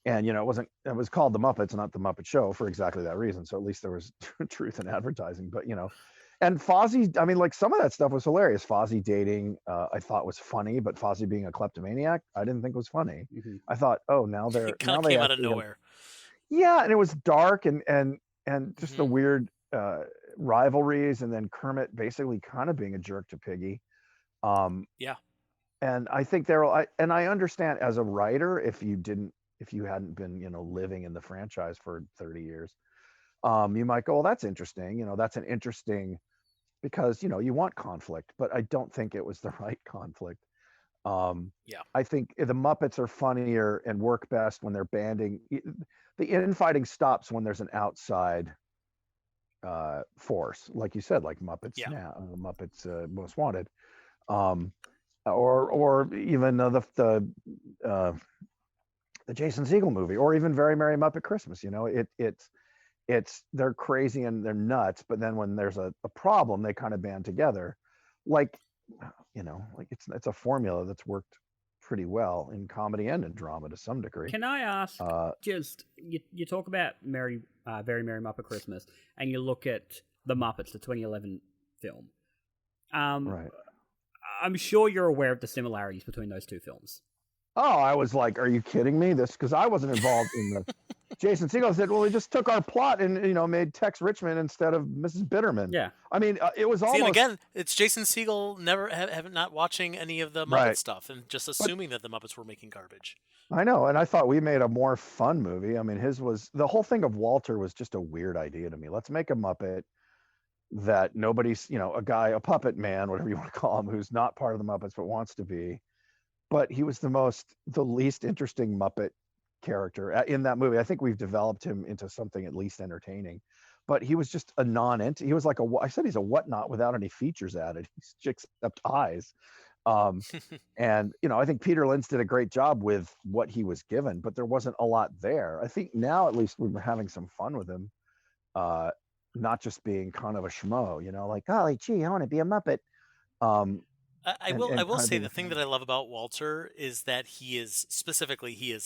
And, it was called The Muppets, not The Muppet Show, for exactly that reason. So at least there was truth in advertising, but, and Fozzie, I mean, like some of that stuff was hilarious. Fozzie dating, I thought was funny, but Fozzie being a kleptomaniac, I didn't think was funny. Mhm. I thought, oh, now It kind now of they came out of actually have, nowhere. yeah, and it was dark and just a Hmm. weird rivalries, and then Kermit basically kind of being a jerk to Piggy. Um, Yeah. and I think and I understand as a writer, if you hadn't been, living in the franchise for 30 years, you might go, well, that's interesting. That's an interesting, because you want conflict, but I don't think it was the right conflict. Um, Yeah. I think the Muppets are funnier and work best when they're banding. The infighting stops when there's an outside force, like you said, like Muppets Yeah. now, Muppets Most Wanted, um, or even uh, the Jason Segel movie, or even Very Merry Muppet Christmas. It's they're crazy and they're nuts, but then when there's a problem, they kind of band together. Like, like it's a formula that's worked pretty well in comedy and in drama to some degree. Can I ask, Uh, just you talk about Very Merry Muppet Christmas, and you look at the Muppets, the 2011 film. right. I'm sure you're aware of the similarities between those two films. Oh, I was like, are you kidding me? This, because I wasn't involved in the. Jason Segel said, well, they just took our plot and made Tex Richmond instead of Mrs. Bitterman. Yeah. I mean, it was See, and almost again, it's Jason Segel never not watching any of the Muppet right. stuff and just But assuming that the Muppets were making garbage. I know, and I thought we made a more fun movie. I mean, his was the whole thing of Walter was just a weird idea to me. Let's make a Muppet that nobody's, a guy, a puppet man, whatever you want to call him, who's not part of the Muppets but wants to be. But he was the least interesting Muppet character in that movie. I think we've developed him into something at least entertaining. But he was just a non-entity. He was like I said, he's a whatnot without any features added. He's just except eyes. Um, and I think Peter Lynch did a great job with what he was given, but there wasn't a lot there. I think now at least we're having some fun with him, uh, not just being kind of a schmo. Like, golly gee, I want to be a Muppet. Um, I and will kind of say being the a thing that fan. I love about Walter is that he is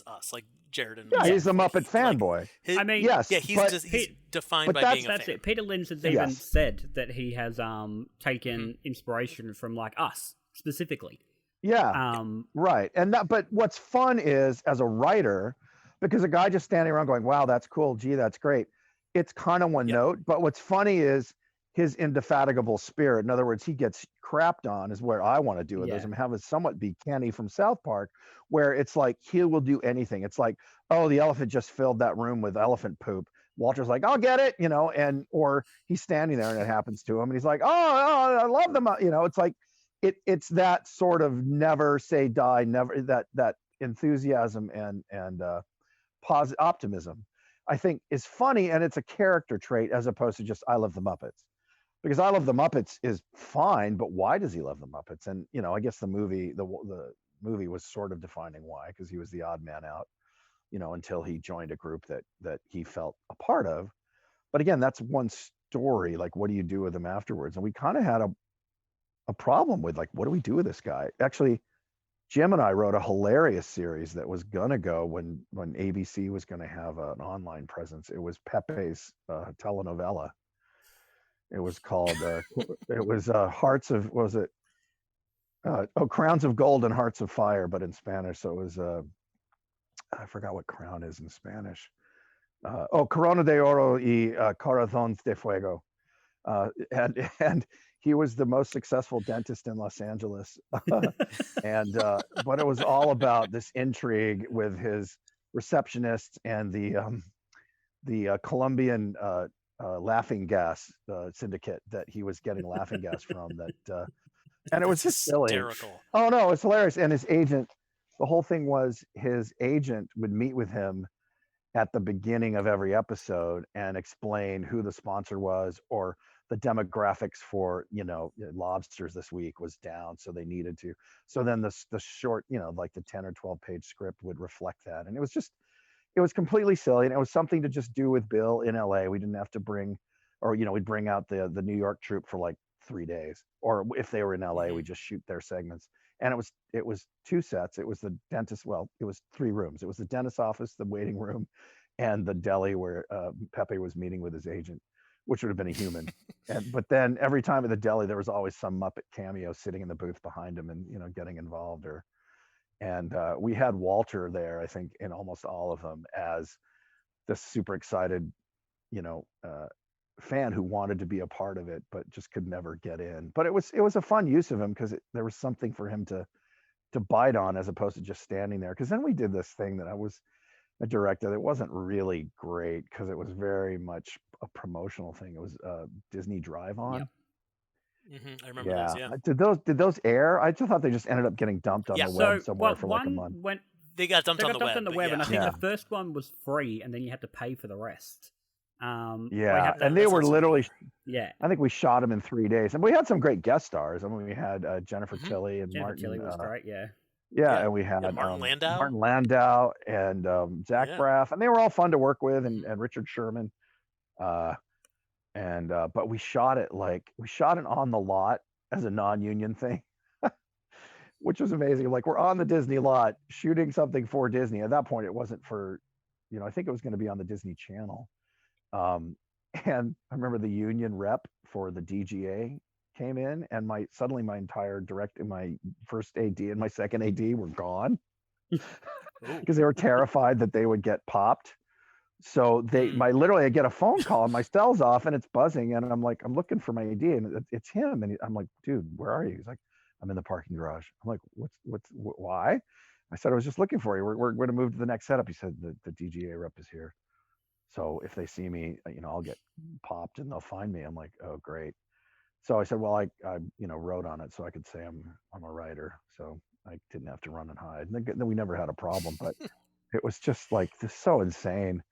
us, like Jared and Yeah, Yeah. he's a myself. Like Muppet like fanboy. his, I mean, Yes, yeah, he's but just he's defined but by that's being a that's fan. it. Peter Lynch has yes. even said that he has taken Mhm. inspiration from like us specifically. Yeah, right. And that, but what's fun is as a writer, because a guy just standing around going, "Wow, that's cool. Gee, that's great." It's kind of one Yep. note. But what's funny is his indefatigable spirit. In other words, he gets crapped on, is where I want to do with this, Yeah. and have it somewhat be Kenny from South Park, where it's like he will do anything. It's like, oh, the elephant just filled that room with elephant poop. Walter's like, I'll get it, and or he's standing there and it happens to him, and he's like, oh, I love them, It's like it's that sort of never say die, never that enthusiasm and positive optimism, I think, is funny, and it's a character trait as opposed to just I love the Muppets. Because I love the Muppets is fine, but why does he love the Muppets? And I guess the movie was sort of defining why, because he was the odd man out, until he joined a group that he felt a part of. But again, that's one story. Like, what do you do with him afterwards? And we kind of had a problem with, like, what do we do with this guy? Actually, Jim and I wrote a hilarious series that was gonna go when ABC was gonna have an online presence. It was Pepe's telenovela. It was called it was Hearts of, what was it? Crowns of Gold and Hearts of Fire, but in Spanish. So it was I forgot what crown is in Spanish. Corona de Oro y Corazones de Fuego. And he was the most successful dentist in Los Angeles. And but it was all about this intrigue with his receptionist and the Colombian laughing gas syndicate that he was getting laughing gas from. That and it was That's just silly. hysterical. Oh no, it's hilarious. And his agent, the whole thing was his agent would meet with him at the beginning of every episode and explain who the sponsor was, or the demographics for lobsters this week was down, so they needed to. So then the short, like the 10 or 12 page script would reflect that, and it was completely silly, and it was something to just do with Bill in LA. We didn't have to bring, or we'd bring out the New York troupe for like 3 days, or if they were in LA, Mhm. we just shoot their segments. And it was two sets. It was the dentist. Well, it was three rooms. It was the dentist office, the waiting room, and the deli where Pepe was meeting with his agent. which would have been a human. But then every time at the deli, there was always some Muppet cameo sitting in the booth behind him and getting involved. And we had Walter there, I think, in almost all of them as this super excited, you know, fan who wanted to be a part of it but just could never get in. But it was a fun use of him because there was something for him to bite on as opposed to just standing there. Because then we did this thing that I was a director that wasn't really great because it was very much a promotional thing. It was Disney Drive On. Yep. I remember those. Yeah. Did those air? I just thought they just ended up getting dumped on the web somewhere for like a month. They got dumped on the web. And I think the first one was free, and then you had to pay for the rest. And they were literally. Yeah, I think we shot them in 3 days, and we had some great guest stars. I mean, we had Jennifer Tilly and Jennifer Martin. Tilly was great. Yeah. Yeah, and we had Martin Landau. Martin Landau and Zach Braff, and they were all fun to work with, and Richard Sherman. But we shot it on the lot as a non-union thing, which was amazing. Like, we're on the Disney lot shooting something for Disney. At that point, it wasn't for, I think it was going to be on the Disney Channel. And I remember the union rep for the DGA came in, and suddenly my entire my first AD and my second AD were gone because they were terrified that they would get popped. So literally I get a phone call and my cell's off and it's buzzing, and I'm like, I'm looking for my AD and it's him, and I'm like, dude, where are you? He's like, I'm in the parking garage. I'm like, why? I said, I was just looking for you. We're going to move to the next setup. He said, the DGA rep is here, so if they see me, I'll get popped and they'll find me. I'm like, oh, great. So I said, well, I wrote on it so I could say I'm a writer, so I didn't have to run and hide. And then we never had a problem, but it was just like so insane.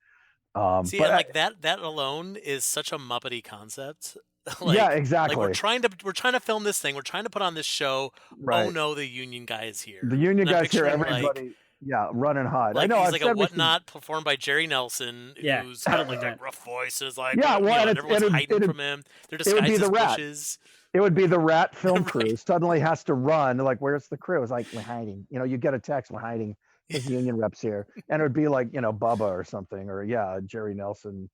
That alone is such a Muppety concept. Yeah, exactly. Like we're trying to film this thing. We're trying to put on this show. Right. Oh no, the union guy is here. The union guy's here. Everybody. Run and hide. I know. He's like a whatnot performed by Jerry Nelson, who's got like that rough voice. Is like, and everyone's hiding from him. They're disguised as bushes. It would be the Rat film crew. Suddenly has to run. Like, where's the crew? It's like, we're hiding. You get a text, we're hiding. His union reps here, and it would be like Bubba or something, or Jerry Nelson,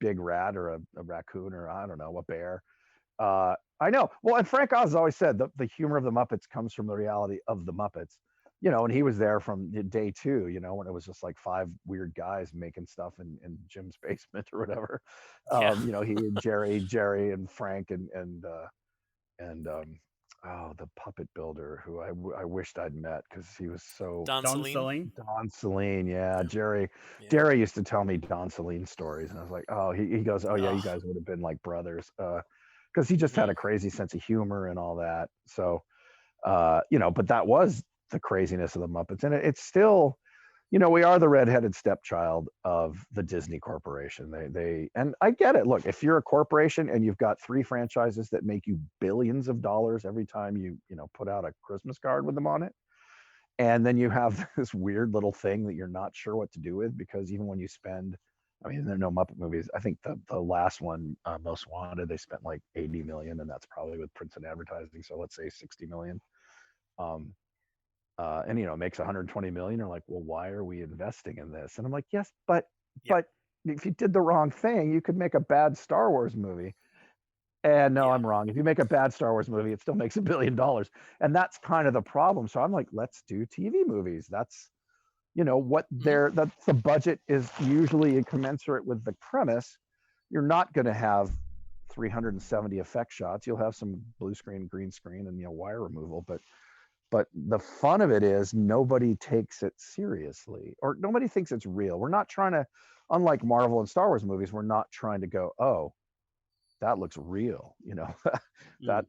big rat or a raccoon, or I don't know, a bear. I know. Well, and Frank Oz always said the humor of the Muppets comes from the reality of the Muppets. And he was there from day 2, when it was just like 5 weird guys making stuff in Jim's basement or whatever. He and Jerry and Frank and the puppet builder who I wished I'd met because he was so Don Celine. Don Celine, yeah. Jerry used to tell me Don Celine stories, and I was like, oh, he goes, oh yeah, you guys would have been like brothers, because he just had a crazy sense of humor and all that. So, but that was the craziness of the Muppets, and it's still, we are the redheaded stepchild of the Disney Corporation. They and I get it. Look, if you're a corporation and you've got 3 franchises that make you billions of dollars every time you put out a Christmas card with them on it, and then you have this weird little thing that you're not sure what to do with, because even when you spend, I mean, there are no Muppet movies. I think the last one, Most Wanted, they spent like 80 million, and that's probably with prints and advertising. So let's say 60 million. And it makes 120 million. You're like, well, why are we investing in this? And I'm like, yes, but if you did the wrong thing, you could make a bad Star Wars movie. And no, I'm wrong. If you make a bad Star Wars movie, it still makes $1 billion. And that's kind of the problem. So I'm like, let's do TV movies. That's that's the budget is usually commensurate with the premise. You're not going to have 370 effect shots. You'll have some blue screen, green screen, and wire removal, but the fun of it is nobody takes it seriously, or nobody thinks it's real. We're not trying to, unlike Marvel and Star Wars movies, we're not trying to go, oh, that looks real. That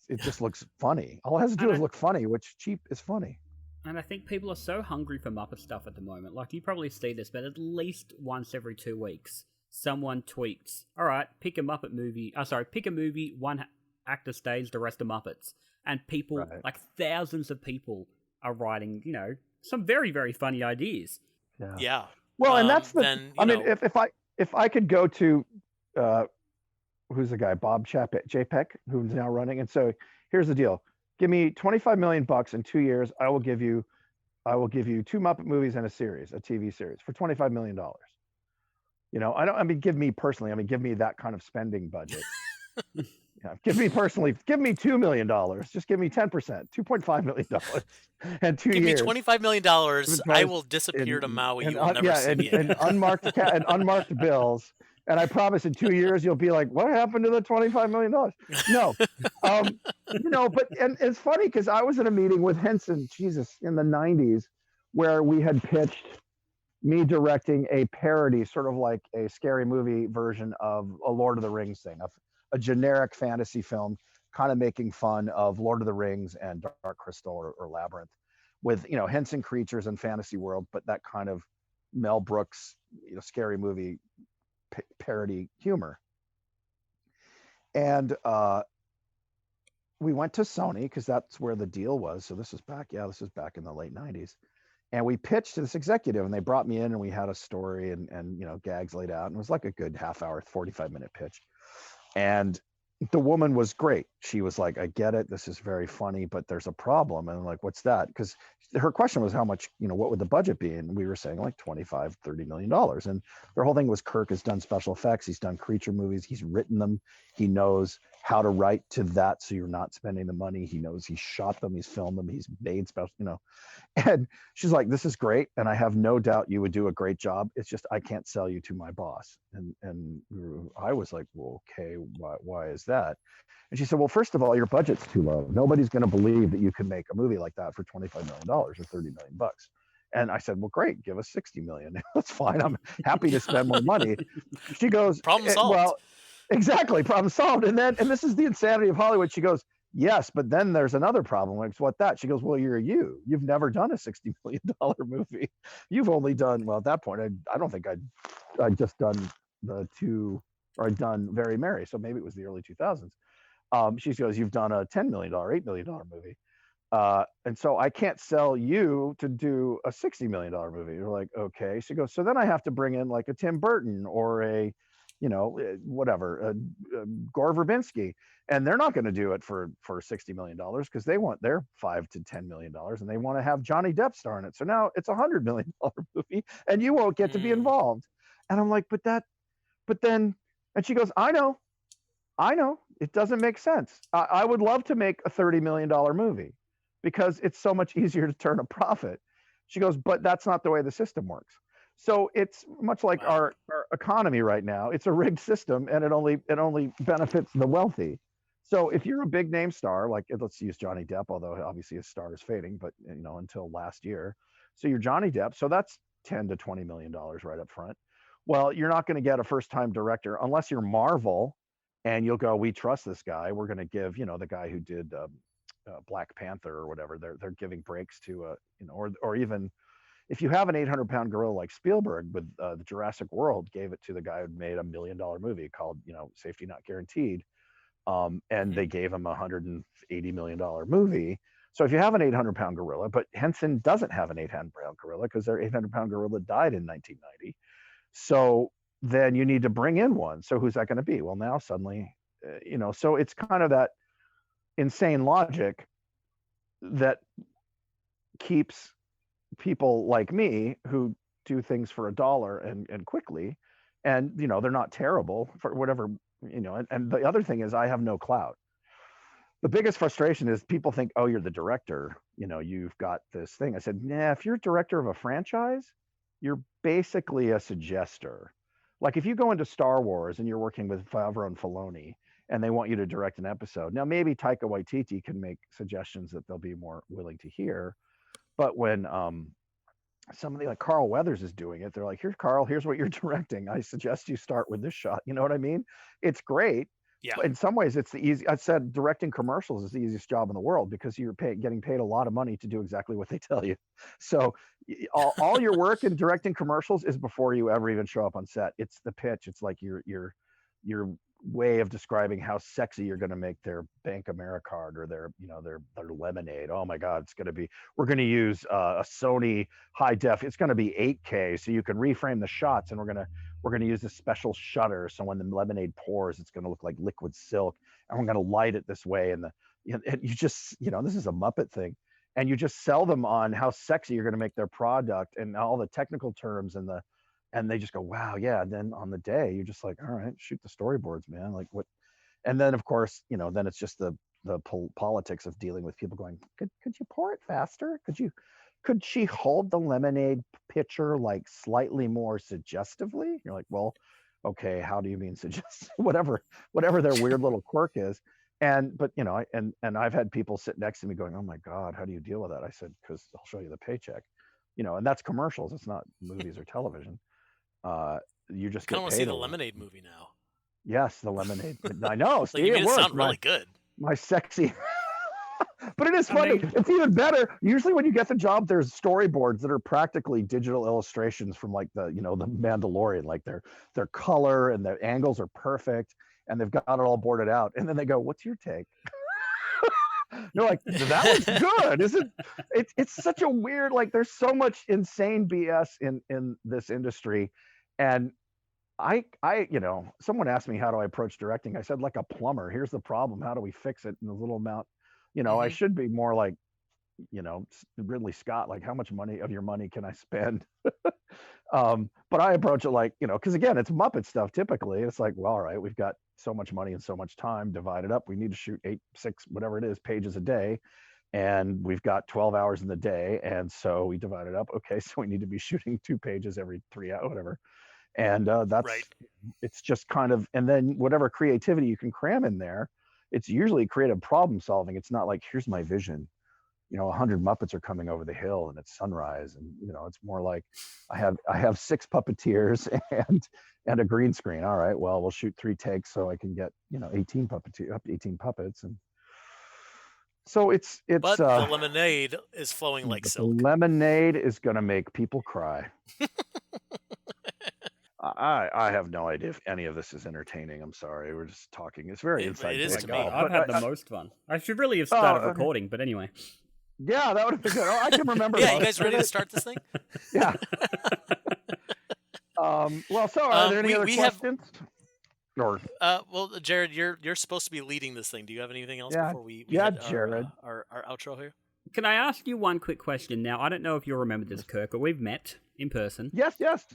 it just looks funny. All it has to do is look funny, which cheap is funny. And I think people are so hungry for Muppet stuff at the moment. Like, you probably see this, but at least once every 2 weeks, someone tweets, all right, pick a movie, 1 actor stays, the rest are Muppets. And people, like thousands of people, are writing, some very, very funny ideas. Yeah. Well, and that's if I could go to, who's the guy, Bob JPEG, who's now running, and so here's the deal: give me $25 million in 2 years. I will give you 2 Muppet movies and a TV series for $25 million. I mean, give me personally, I mean, give me that kind of spending budget. Yeah, give me personally, give me $2 million. Just give me 10%, $2.5 million, and 2 Give me years. $25 million. I will disappear to And, Maui. and You will never yeah, see me and again. unmarked bills. And I promise, in 2 years, you'll be like, "What happened to the $25 million?" No, but and it's funny because I was in a meeting with Henson, Jesus, in the '90s, where we had pitched me directing a parody, sort of like a scary movie version of a Lord of the Rings thing, a generic fantasy film, kind of making fun of Lord of the Rings and Dark Crystal or Labyrinth, with Henson creatures and fantasy world, but that kind of Mel Brooks, scary movie parody humor. And we went to Sony because that's where the deal was. So this is back in the late '90s. And we pitched to this executive, and they brought me in, and we had a story and gags laid out, and it was like a good half hour, 45-minute pitch. And the woman was great. She was like, "I get it. This is very funny, but there's a problem." And I'm like, "What's that?" Because her question was how much, what would the budget be? And we were saying like $25-30 million. And their whole thing was, Kirk has done special effects. He's done creature movies. He's written them. He knows how to write to that, so you're not spending the money. He knows he's shot them. He's filmed them. He's made special, And she's like, "This is great, and I have no doubt you would do a great job. It's just I can't sell you to my boss." And I was like, "Well, okay, why is that?" And she said, "Well, first of all, your budget's too low. Nobody's going to believe that you can make a movie like that for $25 million or $30 million bucks." And I said, "Well, great, give us 60 million. That's fine. I'm happy to spend more money." She goes, Problem solved. "Well, exactly, problem solved." And this is the insanity of Hollywood. She goes, "Yes, but then there's another problem." Like, "What that?" She goes, "Well, you've never done a $60 million movie. You've only done," well, at that point, I don't think I'd just done the two, or I'd done Very Merry. So maybe it was the early 2000s. She goes, "You've done a $10 million, $8 million movie. And so I can't sell you to do a $60 million movie." You're like, "Okay." She goes, "So then I have to bring in like a Tim Burton or a, whatever, Gore Verbinski, and they're not going to do it for $60 million because they want their $5 to $10 million, and they want to have Johnny Depp star in it. So now it's $100 million movie, and you won't get to be involved." And I'm like, but then, and she goes, I know, it doesn't make sense. I would love to make a $30 million movie because it's so much easier to turn a profit. She goes, "But that's not the way the system works." So it's much like our economy right now. It's a rigged system, and it only benefits the wealthy. So if you're a big name star, like let's use Johnny Depp, although obviously his star is fading, but until last year. So you're Johnny Depp, so that's $10 to $20 million right up front. Well, you're not going to get a first-time director unless you're Marvel, and you'll go, "We trust this guy. We're going to give the guy who did Black Panther or whatever. They're giving breaks to or even if you have an 800-pound gorilla like Spielberg with the Jurassic World, gave it to the guy who made $1 million movie called Safety Not Guaranteed, and they gave him a $180 million movie. So if you have an 800-pound gorilla, but Henson doesn't have an 800-pound gorilla because their 800-pound gorilla died in 1990. So then you need to bring in one. So who's that going to be? Well, now suddenly, so it's kind of that insane logic that keeps people like me who do things for $1 and quickly, and they're not terrible for whatever, and the other thing is I have no clout. The biggest frustration is people think, "Oh, you're the director, you've got this thing." I said, "Nah, if you're director of a franchise, you're basically a suggester. Like if you go into Star Wars and you're working with Favreau and Filoni and they want you to direct an episode, now maybe Taika Waititi can make suggestions that they'll be more willing to hear. But when somebody like Carl Weathers is doing it, they're like, "Here, Carl, here's what you're directing. I suggest you start with this shot." You know what I mean? It's great. Yeah. But in some ways, it's the easy. I said directing commercials is the easiest job in the world because you're getting paid a lot of money to do exactly what they tell you. So all your work in directing commercials is before you ever even show up on set. It's the pitch. It's like your way of describing how sexy you're going to make their Bank Americard or their lemonade. Oh my God, we're going to use a Sony high def. It's going to be 8K, so you can reframe the shots, and we're going to use this special shutter, so when the lemonade pours, it's going to look like liquid silk, and we're going to light it this way. And you just this is a Muppet thing, and you just sell them on how sexy you're going to make their product and all the technical terms and the and they just go, wow, yeah. And then on the day, you're just like, all right, shoot the storyboards, man. Like what? And then of course, then it's just the politics of dealing with people going, could you pour it faster? Could she hold the lemonade pitcher like slightly more suggestively? You're like, well, okay, how do you mean suggest? whatever their weird little quirk is. But and I've had people sit next to me going, oh my God, how do you deal with that? I said, because I'll show you the paycheck, and that's commercials. It's not movies or television. You just I get want to paid see the a lot. Lemonade movie now. Yes, the lemonade. I know. See, Like, you made it it works. sound really good. My sexy. But it is funny. It's even better. Usually when you get the job, there's storyboards that are practically digital illustrations from like the Mandalorian, like their color and their angles are perfect and they've got it all boarded out. And then they go, what's your take? You're like, that was good. It's such a weird, like there's so much insane BS in this industry. And I someone asked me, how do I approach directing? I said, like a plumber. Here's the problem. How do we fix it in a little amount? I should be more like, Ridley Scott, like how much money of your money can I spend? But I approach it like, because again, it's Muppet stuff. Typically it's like, well, all right, we've got so much money and so much time divided up. We need to shoot 6, whatever it is, pages a day. And we've got 12 hours in the day. And so we divide it up. Okay. So we need to be shooting 2 pages every 3 hours, whatever. And that's right. It's just kind of, and then whatever creativity you can cram in there, it's usually creative problem solving. It's not like, here's my vision, 100 Muppets are coming over the hill and it's sunrise. And, it's more like I have 6 puppeteers and a green screen. All right, well, we'll shoot 3 takes so I can get, 18 puppets. And so it's but the lemonade is flowing like silk. The lemonade is going to make people cry. I have no idea if any of this is entertaining. I'm sorry. We're just talking. It's very inside. It is to me. I've had the most fun. I should really have started recording, but anyway. Yeah, that would have been good. I can remember. Yeah, you guys ready to start this thing? Yeah. Well, so are there any other questions? Or well, Jarrod, you're supposed to be leading this thing. Do you have anything else before we Jarrod, our outro here? Can I ask you one quick question? Now, I don't know if you'll remember this, Kirk, but we've met in person. Yes,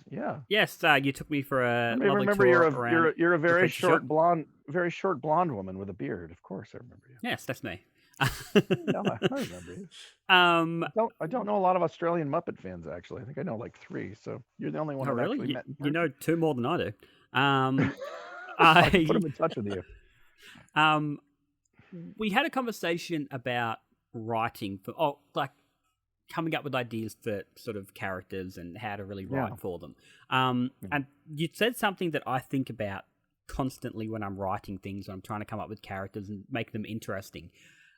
yeah. Yes, you took me for a lovely remember tour you're a very short blonde woman with a beard. Of course, I remember you. Yes, that's me. No, I remember you. I don't know a lot of Australian Muppet fans, actually. I think I know like 3, so you're the only one I've actually met in person. You know 2 more than I do. I put them in touch with you. We had a conversation about writing coming up with ideas for sort of characters and how to really write for them. And you said something that I think about constantly when I'm writing things, when I'm trying to come up with characters and make them interesting.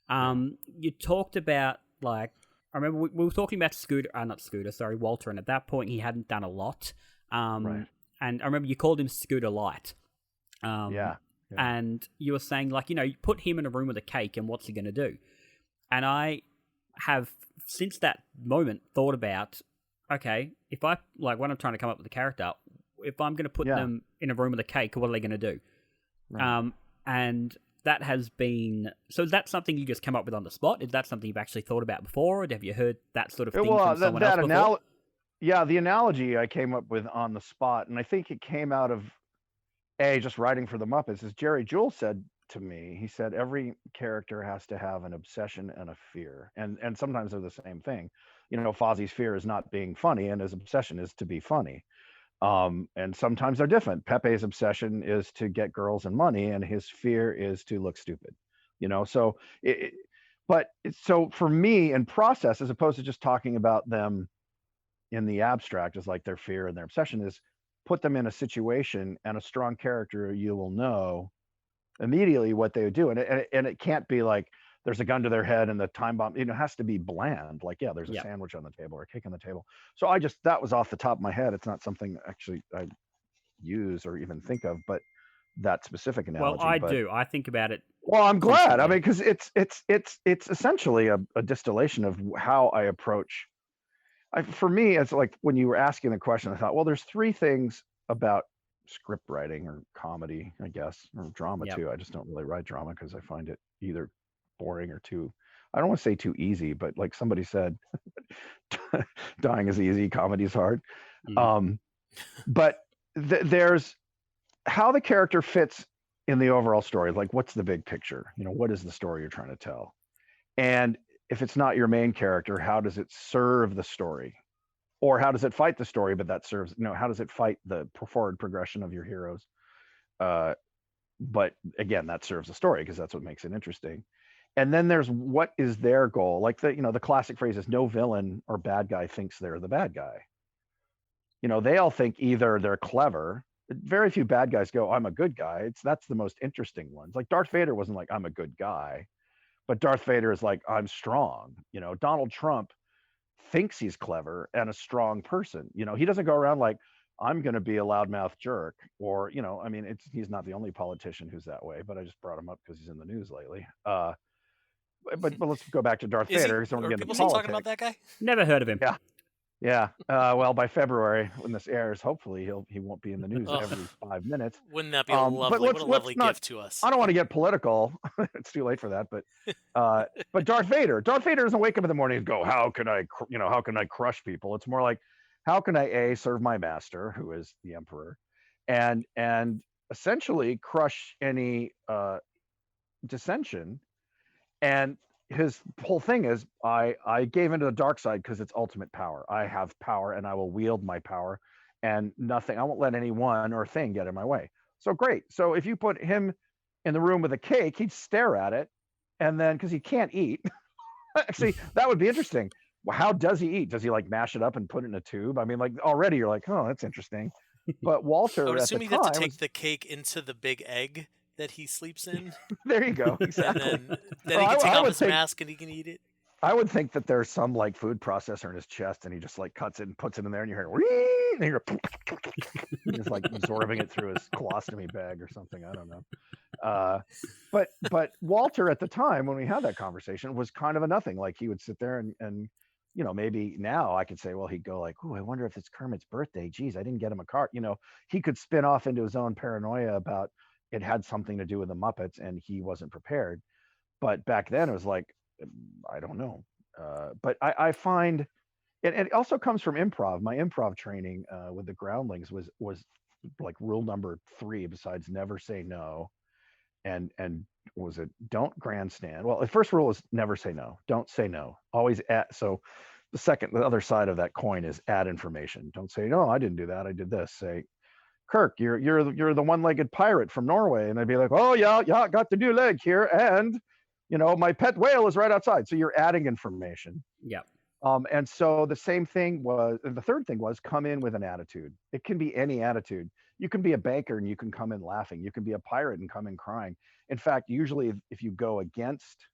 You talked about, like, I remember we were talking about Walter, and at that point he hadn't done a lot. And I remember you called him Scooter Light. And you were saying, like, you put him in a room with a cake and what's he going to do? And I have, since that moment, thought about, okay, if I, like, when I'm trying to come up with a character, if I'm going to put them in a room with a cake, what are they going to do? And that has been, so is that something you just come up with on the spot? Is that something you've actually thought about before? Or have you heard that sort of thing from someone else before? Yeah, the analogy I came up with on the spot, and I think it came out of, just writing for the Muppets, is Jerry Juhl said to me, he said, every character has to have an obsession and a fear. And sometimes they're the same thing. Fozzie's fear is not being funny, and his obsession is to be funny. And sometimes they're different. Pepe's obsession is to get girls and money, and his fear is to look stupid. So so for me, in process, as opposed to just talking about them in the abstract as like their fear and their obsession, is put them in a situation and a strong character, you will know immediately what they would do. And it can't be like there's a gun to their head and the time bomb, it has to be bland. Like, there's a sandwich on the table or a cake on the table. So that was off the top of my head. It's not something actually I use or even think of, but that specific analogy. Well, I do. I think about it. Well, I'm glad. I mean, because it's essentially a distillation of how I approach. For me, it's like when you were asking the question, I thought, well, there's 3 things about script writing or comedy, I guess, or drama too. I just don't really write drama because I find it either boring or too, I don't want to say too easy, but like somebody said, dying is easy, comedy's hard. But there's how the character fits in the overall story. Like, what's the big picture? What is the story you're trying to tell? And if it's not your main character, how does it serve the story? Or how does it fight the story? But that serves, how does it fight the forward progression of your heroes? Uh, but again, that serves the story because that's what makes it interesting. And then there's what is their goal? Like the classic phrase is no villain or bad guy thinks they're the bad guy. They all think either they're clever. Very few bad guys go, I'm a good guy. That's the most interesting ones. Like Darth Vader wasn't like, I'm a good guy, but Darth Vader is like, I'm strong. Donald Trump thinks he's clever and a strong person. He doesn't go around like, I'm going to be a loudmouth jerk, or I mean, he's not the only politician who's that way. But I just brought him up because he's in the news lately. But let's go back to Darth Is he? Vader. Are people still talking about that guy? Never heard of him. Yeah. Yeah. Well, by February, when this airs, hopefully he won't be in the news every 5 minutes. Wouldn't that be a lovely? What a lovely gift to us. I don't want to get political. It's too late for that. But Darth Vader doesn't wake up in the morning and go, how can I crush people? It's more like, how can I serve my master, who is the Emperor, and essentially crush any dissension. And his whole thing is, I gave into the dark side because it's ultimate power. I have power and I will wield my power, and I won't let anyone or thing get in my way. So great. So if you put him in the room with a cake, he'd stare at it, and then because he can't eat, actually that would be interesting. Well, how does he eat? Does he like mash it up and put it in a tube? I mean, like already you're like, oh, that's interesting. But Walter, I would at assume the he'd time, have to take the cake into the big egg that he sleeps in. There you go. Exactly. And then he can take off his mask and he can eat it. I would think that there's some like food processor in his chest, and he just like cuts it and puts it in there, and you hear whee, and you're just like absorbing it through his colostomy bag or something. I don't know. But Walter at the time when we had that conversation was kind of a nothing. Like he would sit there and maybe now I could say, well, he'd go like, oh, I wonder if it's Kermit's birthday. Geez, I didn't get him a card. He could spin off into his own paranoia about it had something to do with the Muppets, and he wasn't prepared. But back then it was like, I don't know. But I find it also comes from improv. My improv training with the Groundlings was like rule number 3, besides never say no. And was it don't grandstand? Well, the first rule is never say no. Don't say no. Always add. So the other side of that coin is add information. Don't say, no, I didn't do that. I did this. Say, Kirk, you're the one-legged pirate from Norway. And they'd be like, oh yeah, got the new leg here. And my pet whale is right outside. So you're adding information. Yeah. And so the same thing was, and the third thing was, come in with an attitude. It can be any attitude. You can be a banker and you can come in laughing. You can be a pirate and come in crying. In fact, usually if you go against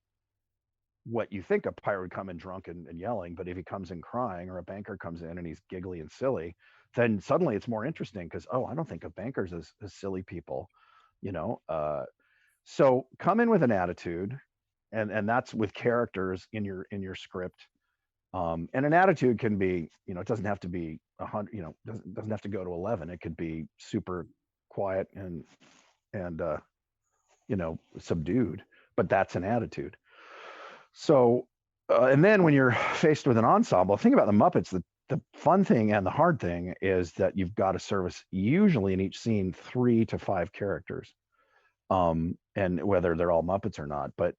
what you think a pirate would come in drunk and yelling, but if he comes in crying, or a banker comes in and he's giggly and silly, then suddenly it's more interesting because, oh, I don't think of bankers as silly people, so come in with an attitude, and that's with characters in your script. And an attitude can be, it doesn't have to be 100, doesn't have to go to 11. It could be super quiet and subdued, but that's an attitude. So, and then when you're faced with an ensemble, think about the Muppets. The fun thing and the hard thing is that you've got to service, usually in each scene, 3 to 5 characters, and whether they're all Muppets or not. But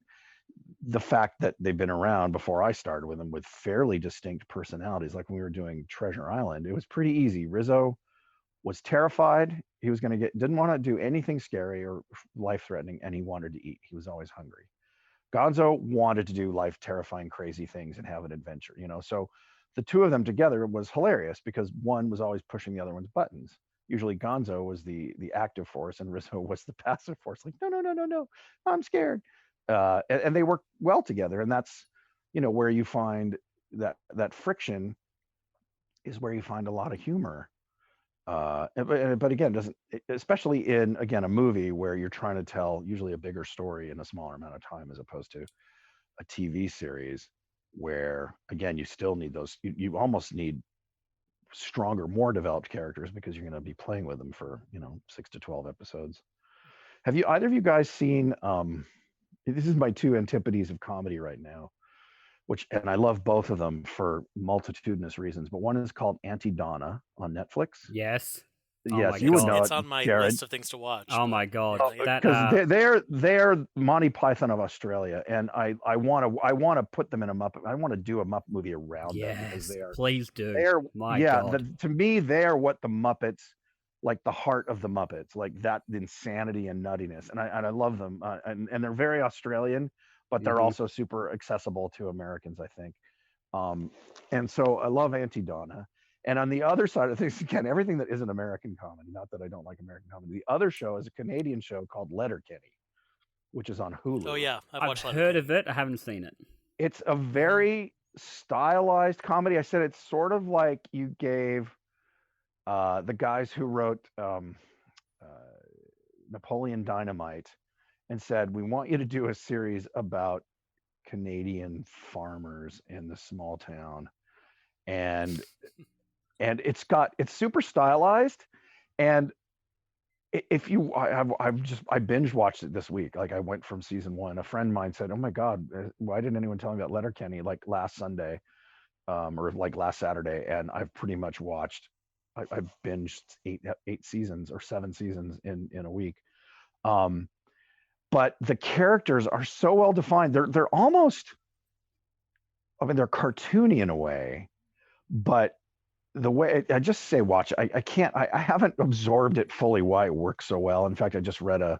the fact that they've been around before I started with them with fairly distinct personalities, like when we were doing Treasure Island, it was pretty easy. Rizzo was terrified. He was going to didn't want to do anything scary or life-threatening, and he wanted to eat. He was always hungry. Gonzo wanted to do life-terrifying, crazy things and have an adventure, So the two of them together was hilarious because one was always pushing the other one's buttons. Usually Gonzo was the active force and Rizzo was the passive force. Like, no, I'm scared. And they work well together, and that's where you find that friction is where you find a lot of humor. But again, doesn't, especially in a movie where you're trying to tell usually a bigger story in a smaller amount of time, as opposed to a TV series where again you still need those. You almost need stronger, more developed characters because you're going to be playing with them for 6 to 12 episodes. Have you either of you guys seen? This is my 2 antipodes of comedy right now. and I love both of them for multitudinous reasons. But one is called Auntie Donna on Netflix. Yes. Oh Yes, my you would God. know It's it, on my Jarrod. list of things to watch. Oh but my God. yeah, That Because they're Monty Python of Australia, and I want to put them in a Muppet. I want to do a Muppet movie around them because yes, they are please do. they're My yeah. God. To me, they are what the Muppets, like the heart of the Muppets, like that insanity and nuttiness, and I love them, and they're very Australian, but they're Mhm. also super accessible to Americans, I think. And so I love Auntie Donna. And on the other side of things, again, everything that isn't American comedy, not that I don't like American comedy, the other show is a Canadian show called Letterkenny, which is on Hulu. Oh yeah, I've I've watched heard Letterkenny. of it. I haven't seen it. It's a very stylized comedy. I said it's sort of like you gave the guys who wrote Napoleon Dynamite and said, we want you to do a series about Canadian farmers in the small town. And it's super stylized, and if you I binge watched it this week. Like I went from season 1. A friend of mine said, oh my God, why didn't anyone tell me about Letterkenny like last Sunday, or like last Saturday? And I've pretty much watched, I've binged 8 seasons or 7 seasons in a week. But the characters are so well defined. They're almost, I mean, they're cartoony in a way, but the way I just say watch, I can't, I haven't absorbed it fully why it works so well. In fact, I just read a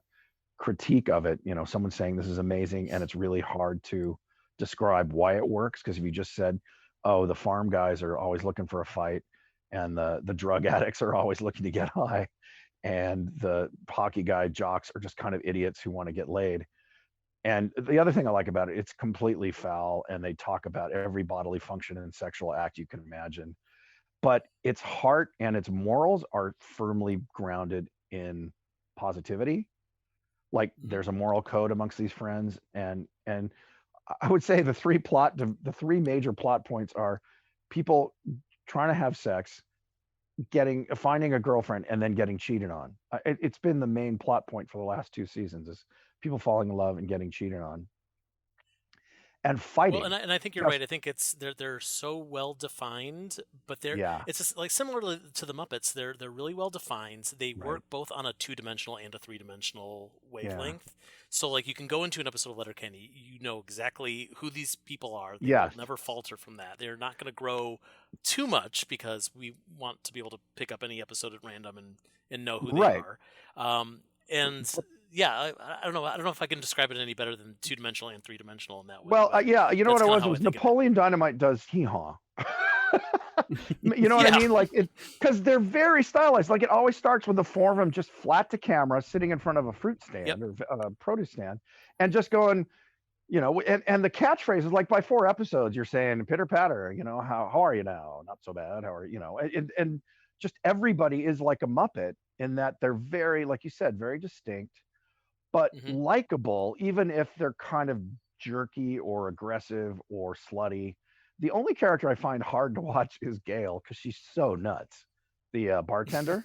critique of it, someone saying this is amazing, and it's really hard to describe why it works, because if you just said, oh, the farm guys are always looking for a fight, and the drug addicts are always looking to get high, and the hockey guy jocks are just kind of idiots who want to get laid. And the other thing I like about it, it's completely foul, and they talk about every bodily function and sexual act you can imagine, but its heart and its morals are firmly grounded in positivity. Like there's a moral code amongst these friends, and I would say the three major plot points are people trying to have sex, finding a girlfriend, and then getting cheated on. It's been the main plot point for the last 2 seasons, is people falling in love and getting cheated on and Well, fighting. and I think you're right. I think it's they're so well defined, but Yeah, it's just like similar to the Muppets. They're really well defined. They right. work both on a 2-dimensional and a 3-dimensional Yeah. wavelength. So like you can go into an episode of Letterkenny, you know exactly who these people are. They Yes. will never falter from that. They're not going to grow too much because we want to be able to pick up any episode at random and know who Right. they are. And yeah, I don't know. I don't know if I can describe it any better than 2-dimensional and 3-dimensional in that way. Well, but yeah, you know that's what it kinda was? how It I was think of it. Napoleon Dynamite does hee-haw. You know what I Yeah. mean? Like it, because they're very stylized. Like it always starts with the four of them just flat to camera, sitting in front of a fruit stand Yep. or a produce stand, and just going, and the catchphrase is like by 4 episodes, you're saying pitter patter, how are you now? Not so bad. How are and just everybody is like a Muppet in that they're very, like you said, very distinct, but Mhm. likable, even if they're kind of jerky or aggressive or slutty. The only character I find hard to watch is Gail, because she's so nuts. The bartender,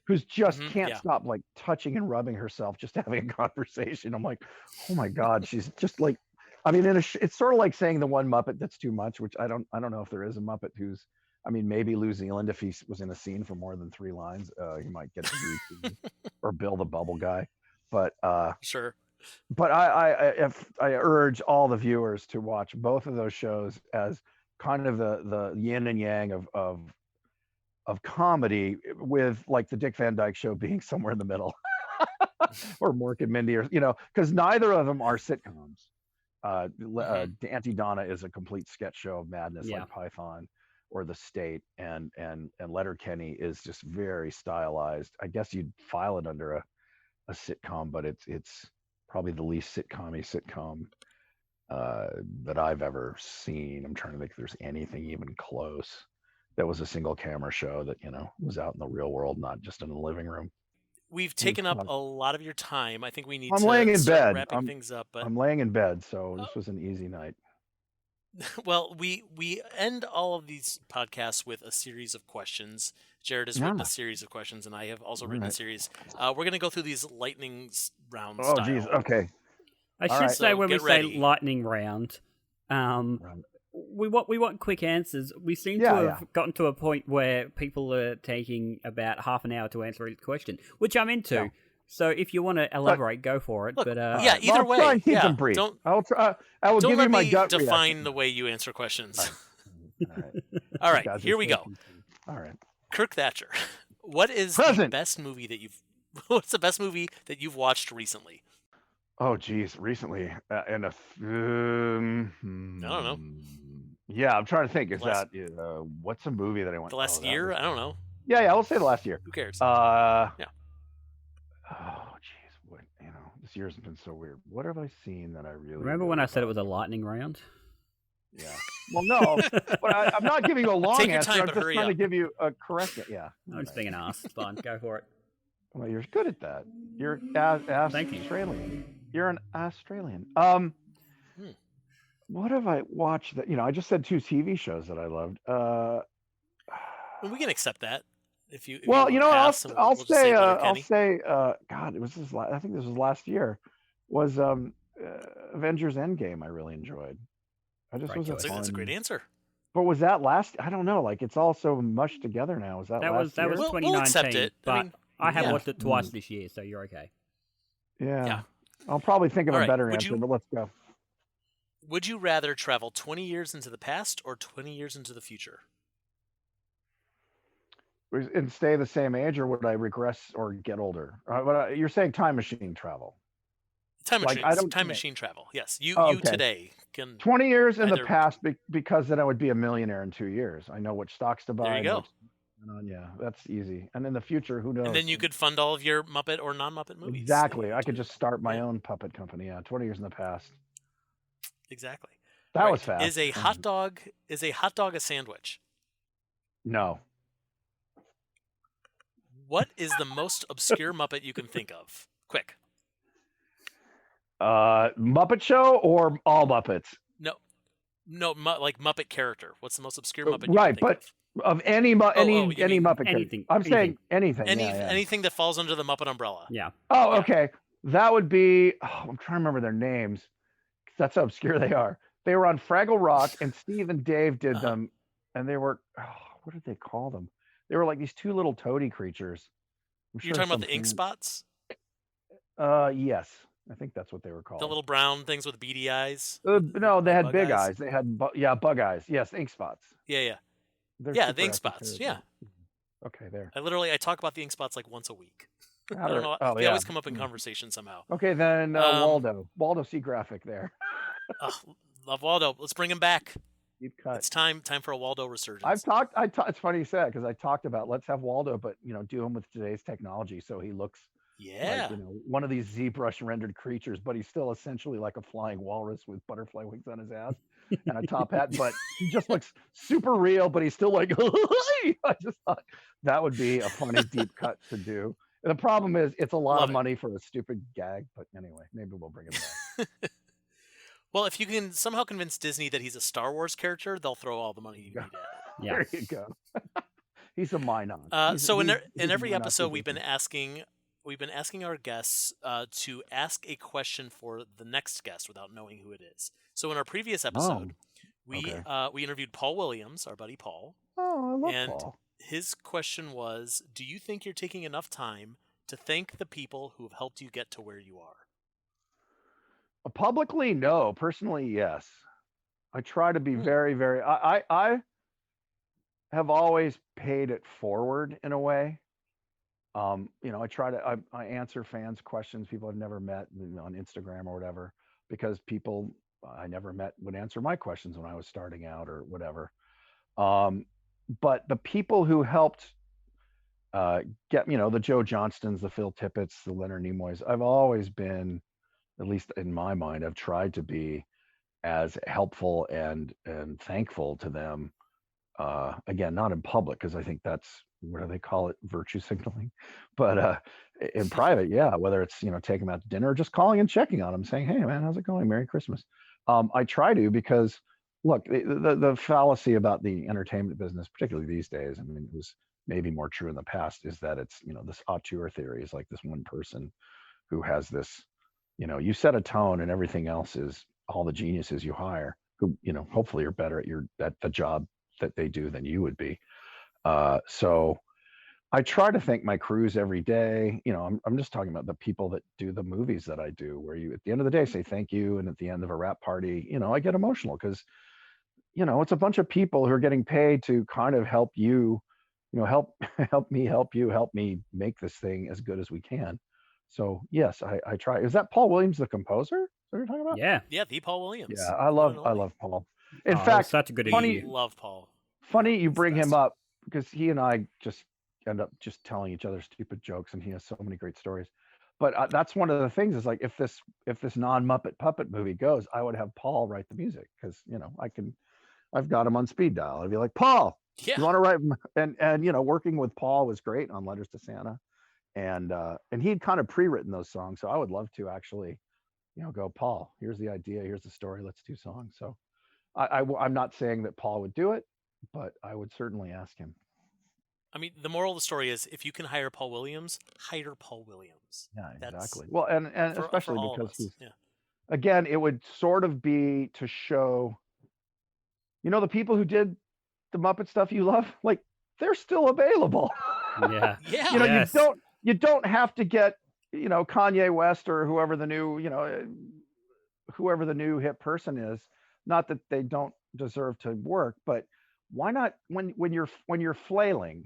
who's just can't Yeah. stop like touching and rubbing herself, just having a conversation. I'm like, oh my God, she's just like, I mean, it's sort of like saying the one Muppet that's too much, which I don't know if there is a Muppet who's, I mean, maybe New Zealand, if he was in a scene for more than 3 lines, he might get the routine, or Bill the Bubble Guy. But Sure. I urge all the viewers to watch both of those shows as kind of the yin and yang of comedy, with like the Dick Van Dyke Show being somewhere in the middle, or Mork and Mindy, or because neither of them are sitcoms. Auntie Donna is a complete sketch show of madness, Yeah. like Python or The State, and Letterkenny is just very stylized. I guess you'd file it under a sitcom, but it's probably the least sitcom that I've ever seen. I'm trying to think if there's anything even close that was a single camera show that was out in the real world, not just in the living room. We've taken up a lot of your time. I think we need I'm to laying in start bed. wrapping things up. But I'm laying in bed, so this was an easy night. well, we end all of these podcasts with a series of questions. Jarrod has written a series of questions, and I have also written a series. We're going to go through these lightning round Oh, style. geez. Okay. I All should right. say So when we get say ready. lightning round, Right. We want quick answers. We seem to have gotten to a point where people are taking about half an hour to answer each question, which I'm into. Yeah. So if you want to elaborate, go for it. Look, but yeah, either I'll way, try and keep yeah. them brief. Don't I will don't give let you my me gut define reaction. the way you answer questions. All right. All right, Guys, here we go. All right. Kirk Thatcher, what is the Present. best movie that you've? What's the best movie that you've watched recently? Oh, geez, recently, I don't know. Yeah, I'm trying to think. Is Last- that what's a movie that I went? The last that year? was- I don't know. Yeah, we'll say the last year. Who cares? Yeah. Yeah. Oh, geez, what this year's been so weird. What have I seen that I really remember when I said it was a lightning round? Yeah. Well, no, but I'm not giving you a long Take your answer. time, I'm but just hurry trying to up. give you a correct. Yeah. I'm just being an ass. It's fine. Go for it. Well, you're good at that. You're Thank you. Australian. You're an Australian. What have I watched that? I just said 2 TV shows that I loved. Well, we can accept that. If you Well, wanna I'll pass, and I'll we'll just say Letterkenny. God, it was this. I think this was last year. Was Avengers Endgame? I really enjoyed. I just Great was choice. That's a great fun. answer. But was that last? I don't know. Like it's all so mushed together now. Was that That last was year? We'll 2019. accept it. I But mean, I have yeah. watched it twice this year, so you're okay. Yeah. Yeah. I'll probably think of All a right, better would answer, you- but let's go. Would you rather travel 20 years into the past or 20 years into the future? And stay the same age, or would I regress or get older? You're saying time machine travel. Time Like, machine, I don't- time machine travel. Yes, you Oh, you okay. today can. 20 years in the Either- past because then I would be a millionaire in 2 years. I know which stocks to buy. There you I know go. what's going on. Yeah, that's easy. And in the future, who knows? And then you could fund all of your Muppet or non-Muppet movies. Exactly. that I you could do. just start my Yeah. own puppet company. Yeah, 20 years in the past. Exactly. That Right. was fast. Is a hot dog a sandwich? No. What is the most obscure Muppet you can think of? Quick. Muppet Show or all Muppets? No, like Muppet character. What's the most obscure Muppet? Right, you can think Of any you any mean Muppet anything, character. I'm saying anything. of? yeah, yeah. Anything that falls under the Muppet umbrella. Yeah. Oh, Yeah. okay. That would be. Oh, I'm trying to remember their names. 'Cause that's how obscure they are. They were on Fraggle Rock, and Steve and Dave did Uh-huh. them, and they were. Oh, what did they call them? They were like these 2 little toady creatures. I'm You're sure talking about the some ink fan- spots, Yes, I think that's what they were called. the little brown things with beady eyes. No, they had bug big eyes? eyes. They had bug eyes. Yes, ink spots. Yeah. They're Yeah, super the ink spots. esoteric. Okay, there. I talk about the ink spots like once a week. I How don't do- know. oh, They yeah. always come up in conversation somehow. Okay, then Waldo C. Graphic there. Ugh, love Waldo. Let's bring him back. Deep cut. It's time for a Waldo resurgence. I've talked. It's funny you said because I talked about let's have Waldo, but do him with today's technology, so he looks Yeah. like one of these ZBrush rendered creatures, but he's still essentially like a flying walrus with butterfly wings on his ass and a top hat. But he just looks super real, but he's still like. I just thought that would be a funny deep cut to do. And the problem is it's a lot Love of it. money for a stupid gag. But anyway, maybe we'll bring him back. Well, if you can somehow convince Disney that he's a Star Wars character, they'll throw all the money you need at it. Yeah. There you go. He's a Minon. So in He's a every Minon episode, for we've been Disney. asking our guests to ask a question for the next guest without knowing who it is. So in our previous episode, okay. we interviewed Paul Williams, our buddy Paul. Oh, I love and Paul. his question was, do you think you're taking enough time to thank the people who have helped you get to where you are? Publicly, no. Personally, yes. I try to be very, very. I have always paid it forward in a way. I try to. I answer fans' questions, people I've never met on Instagram or whatever, because people I never met would answer my questions when I was starting out or whatever. But the people who helped get, the Joe Johnstons, the Phil Tippett's, the Leonard Nimoys, I've always been, at least in my mind, I've tried to be as helpful and thankful to them. Again, not in public, because I think that's, what do they call it, virtue signaling, but in private, yeah, whether it's taking them out to dinner or just calling and checking on them, saying, hey man, how's it going, Merry Christmas. I try to, because look, the fallacy about the entertainment business, particularly these days, I mean, it was maybe more true in the past, is that it's this auteur theory is like this one person who has this, you set a tone and everything else is all the geniuses you hire. who hopefully are better at the job that they do than you would be. So I try to thank my crews every day. I'm just talking about the people that do the movies that I do, where you at the end of the day say thank you, and at the end of a wrap party, I get emotional because it's a bunch of people who are getting paid to kind of help you, help help me help me make this thing as good as we can. So yes, I try. Is that Paul Williams, the composer? Is that what you're talking about? Yeah. Yeah, the Paul Williams. Yeah, the one and I only. love Paul. In Oh, it was fact, such a good funny interview. Love Paul. funny you He's the bring him best. up because he and I just end up just telling each other stupid jokes, and he has so many great stories. But that's one of the things is like if this non-Muppet puppet movie goes, I would have Paul write the music because I've got him on speed dial. I'd be like, Paul, Yeah. you want to write? And working with Paul was great on Letters to Santa, and he'd kind of pre-written those songs, so I would love to actually go, Paul, here's the idea, here's the story, let's do songs. So I'm not saying that Paul would do it, but I would certainly ask him. I mean, the moral of the story is if you can hire Paul Williams, hire Paul Williams. Yeah, That's exactly. Well, and for especially all of because us. he's Yeah. again, it would sort of be to show, the people who did the Muppet stuff you love, like they're still available. Yeah. Yeah. Yes. You don't have to get Kanye West or whoever the new hip person is. Not that they don't deserve to work, but why not when you're flailing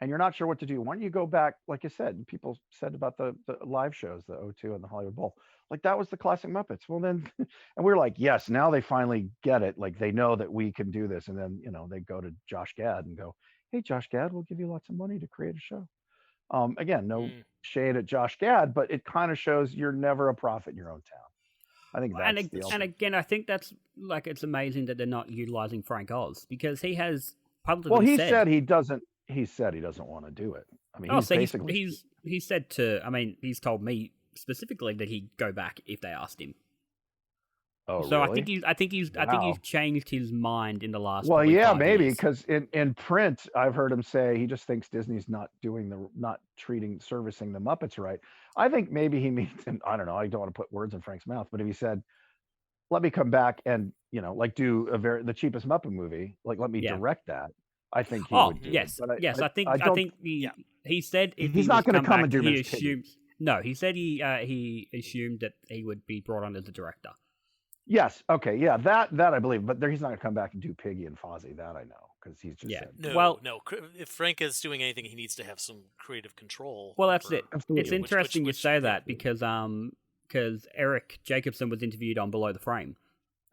and you're not sure what to do? Why don't you go back, like I said, people said about the live shows, the O2 and the Hollywood Bowl, like that was the classic Muppets. Well then, and we were like, yes, now they finally get it. Like they know that we can do this, and then they go to Josh Gad and go, hey, Josh Gad, we'll give you lots of money to create a show. Again, no shade at Josh Gad, but it kind of shows you're never a prophet in your own town. I think that's the And ultimate. again, I think that's like it's amazing that they're not utilizing Frank Oz because he has publicly Well, he said said he doesn't. He said he doesn't want to do it. I mean, oh, he's so basically he said to. I mean, he's told me specifically that he'd go back if they asked him. Oh, So really? I think he's Wow. changed his mind in the last. Well, probably yeah, 5 maybe years. because in print, I've heard him say he just thinks Disney's not servicing the Muppets right. I think maybe he means, and I don't know. I don't want to put words in Frank's mouth, but if he said, "Let me come back and like do the cheapest Muppet movie, like let me Yeah. direct that," I think he Oh would do yes, it. But yes. I think don't. he said if He's he not was going to come back, and do he Miss Piggy. assumes no. He said he assumed that he would be brought on as a director. Yes. Okay. Yeah. That I believe, but he's not going to come back and do Piggy and Fozzie. That I know because he's just Yeah. said. No, Well- no. If Frank is doing anything, he needs to have some creative control. Well, that's over- it. Absolutely. It's interesting you which- say yeah. that because Eric Jacobson was interviewed on Below the Frame,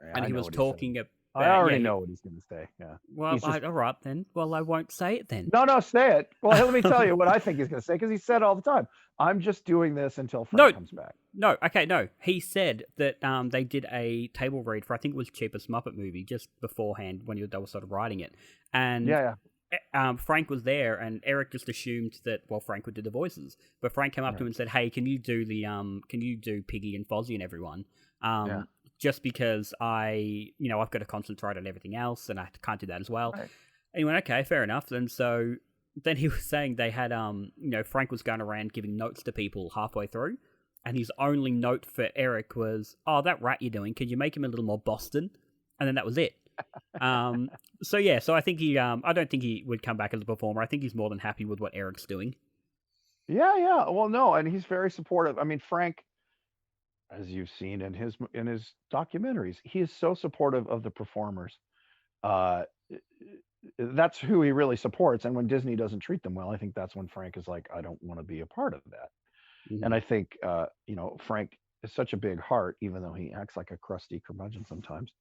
and I he know was what he said. talking about. I already yeah, know what he's going to say. Yeah. Well, He's just- all right then. Well, I won't say it then. No, say it. Well, let me tell you what I think he's going to say because he said all the time, "I'm just doing this until Frank No. comes back." No, okay, no. He said that they did a table read for I think it was Cheapest Muppet Movie just beforehand when they were sort of writing it, and Yeah. Frank was there, and Eric just assumed that Frank would do the voices, but Frank came up to him and said, "Hey, can you do Piggy and Fozzie and everyone?" Yeah. Just because I've got to concentrate on everything else, and I can't do that as well. Right. And he went, "Okay, fair enough." And so then he was saying they had Frank was going around giving notes to people halfway through. And his only note for Eric was, "Oh, that rat you're doing, could you make him a little more Boston?" And then that was it. So I think I don't think he would come back as a performer. I think he's more than happy with what Eric's doing. Yeah. Well, no, and he's very supportive. I mean, Frank, as you've seen in his documentaries, he is so supportive of the performers. That's who he really supports. And when Disney doesn't treat them well, I think that's when Frank is like, I don't want to be a part of that. Mhm. And I think, Frank is such a big heart, even though he acts like a crusty curmudgeon sometimes,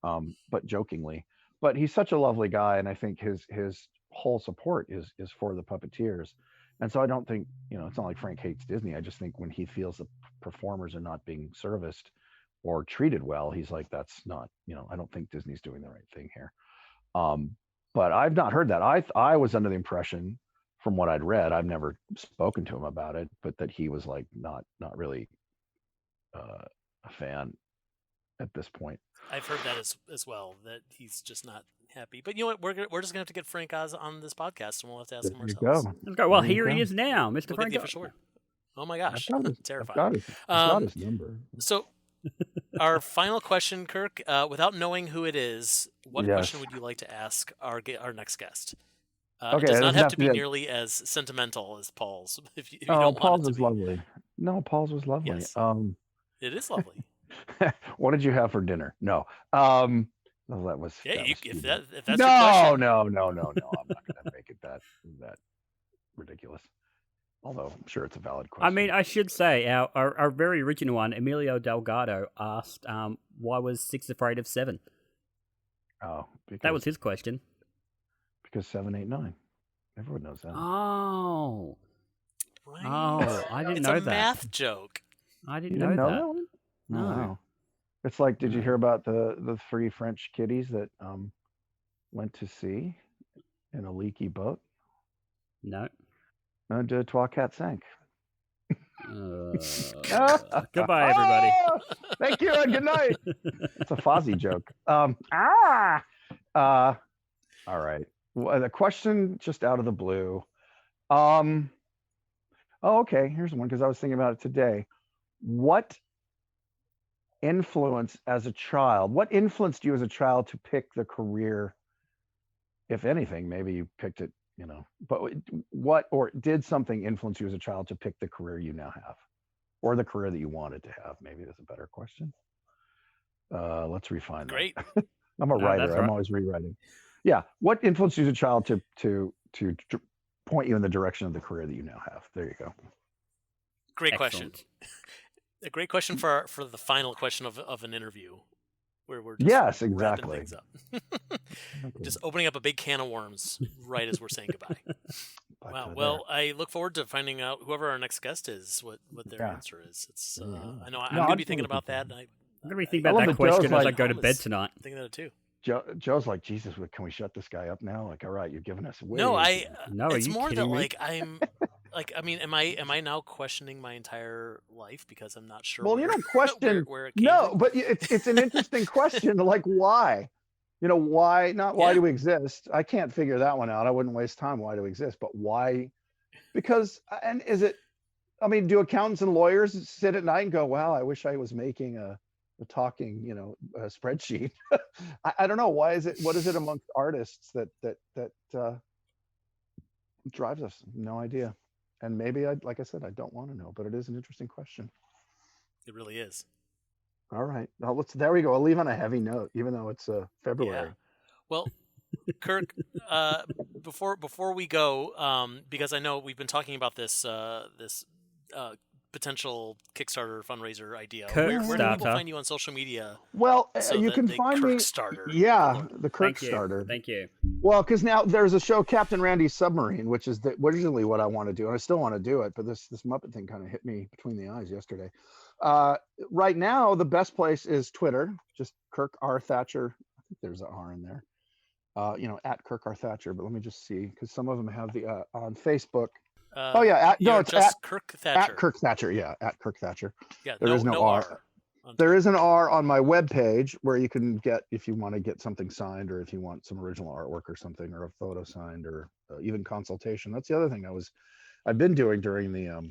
but jokingly. But he's such a lovely guy, and I think his whole support is for the puppeteers. And so I don't think, it's not like Frank hates Disney. I just think when he feels the performers are not being serviced or treated well, he's like, that's not, I don't think Disney's doing the right thing here. But I've not heard that. I was under the impression, from what I'd read, I've never spoken to him about it, but that he was like not really a fan at this point. I've heard that as well. That he's just not happy. But you know what? We're just gonna have to get Frank Oz on this podcast, and we'll have to ask him There you ourselves. go. Let's go. Well, There you here he go. is now, Mr. We'll get Frank. the official word. Oh my I've gosh, got his, I've terrifying. got his, I've got his number. So Our final question, Kirk. Without knowing who it is, what Yes. question would you like to ask our next guest? Okay, it does it not doesn't have have to to be be nearly as sentimental as Paul's. If you Oh, don't want Paul's it to was be. lovely. No, Paul's was lovely. Yes. It is lovely. What did you have for dinner? No. No, that was. Yeah, that was if stupid. that's your question. No. I'm not gonna make it that ridiculous. Although I'm sure it's a valid question. I mean, I should say our very original one, Emilio Delgado, asked, "Why was 6 afraid of 7?" That was his question. Because 7, 8, 9. Everyone knows that. Oh, Right. oh, I didn't It's know a that. math joke. I You didn't didn't know know that. that one? No. Wow. It's like, did you No. hear about the 3 French kiddies that went to sea in a leaky boat? No. De trois quatre cinq. Goodbye, everybody. Thank you and good night. It's a Fozzie joke. All right. Well, the question just out of the blue. Oh, okay. Here's one because I was thinking about it today. What influenced you as a child to pick the career? If anything, maybe you picked it, but what or did something influence you as a child to pick the career you now have? Or the career that you wanted to have? Maybe that's a better question. Let's refine that. Great. I'm a writer. that's I'm right. always rewriting. Yeah. What influenced you as a child to point you in the direction of the career that you now have? There you go. Great question. Excellent. A great question for the final question of an interview, where we're Yes, wrapping exactly. things up. Just opening up a big can of worms right as we're saying goodbye. Wow. Well, I look forward to finding out whoever our next guest is, what their answer is. It's I know I'm going to be thinking about that. I'm going to be thinking I about love that that Joe's question as I like- go to bed tonight. thinking of it too. Joe's like, Jesus, can we shut this guy up now? Like, all right, you've given us way. No, No, are it's you more that kidding me? like I'm like I mean, am I now questioning my entire life because I'm not sure? Well, you don't question. where it came No, from? but it's an interesting question. Like, why? Why? Not why Yeah. do we exist? I can't figure that one out. I wouldn't waste time. Why do we exist? But why? Because, and is it? I mean, do accountants and lawyers sit at night and go, "Wow, I wish I was making a talking, a spreadsheet"? I don't know. Why is it? What is it amongst artists that drives us? No idea. And maybe like I said, I don't want to know, but it is an interesting question. It really is. All right. Now there we go. I'll leave on a heavy note, even though it's February. Yeah. Well, Kirk, before we go, because I know we've been talking about this potential Kickstarter fundraiser idea. Where do people find you on social media? Well, so you that can they find me. Kirkstarter Yeah, the Thank you. Kirkstarter. Thank you. Well, because now there's a show, Captain Randy's Submarine, which is originally what I want to do, and I still want to do it, but this Muppet thing kind of hit me between the eyes yesterday. Right now, the best place is Twitter, just Kirk R. Thatcher. I think there's an R in there. At Kirk R. Thatcher, but let me just see, because some of them have the on Facebook. It's just at Kirk Thatcher. At Kirk Thatcher, yeah, at Kirk Thatcher. Yeah, there is no R. There is an R on my webpage where you can get, if you want to get something signed, or if you want some original artwork or something, or a photo signed, or even consultation. That's the other thing I've been doing during the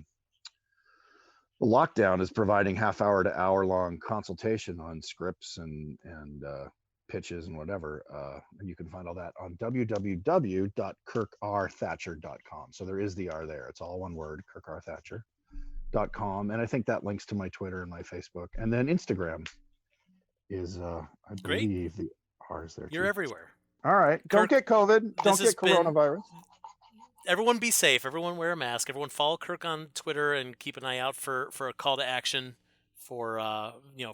lockdown, is providing half-hour to hour-long consultation on scripts and pitches and whatever. And you can find all that on www.kirkrthatcher.com. So there is the R there. It's all one word, kirkrthatcher.com. And I think that links to my Twitter and my Facebook. And then Instagram is, I believe the R is there. You're too. everywhere. All right. Don't get COVID. Don't get coronavirus. Everyone be safe. Everyone wear a mask. Everyone follow Kirk on Twitter and keep an eye out for a call to action for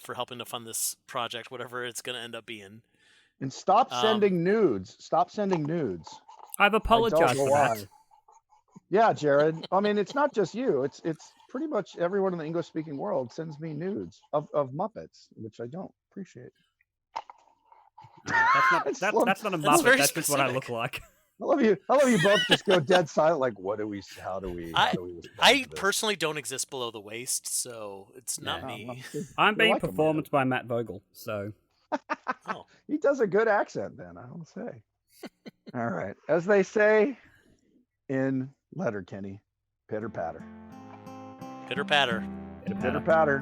for helping to fund this project, whatever it's going to end up being. And stop sending nudes. Stop sending nudes. I've apologized for that. Yeah, Jarrod. I mean, it's not just you. It's pretty much everyone in the English-speaking world sends me nudes of Muppets, which I don't appreciate. That's not a Muppet. That's just what I look like. I love you both. Just go dead silent. Like, how do we? I personally don't exist below the waist, so it's not me. I'm being performed by Matt Vogel, so. Oh. He does a good accent, then, I will say. All right, as they say in Letterkenny, pitter patter. Pitter patter. Pitter patter.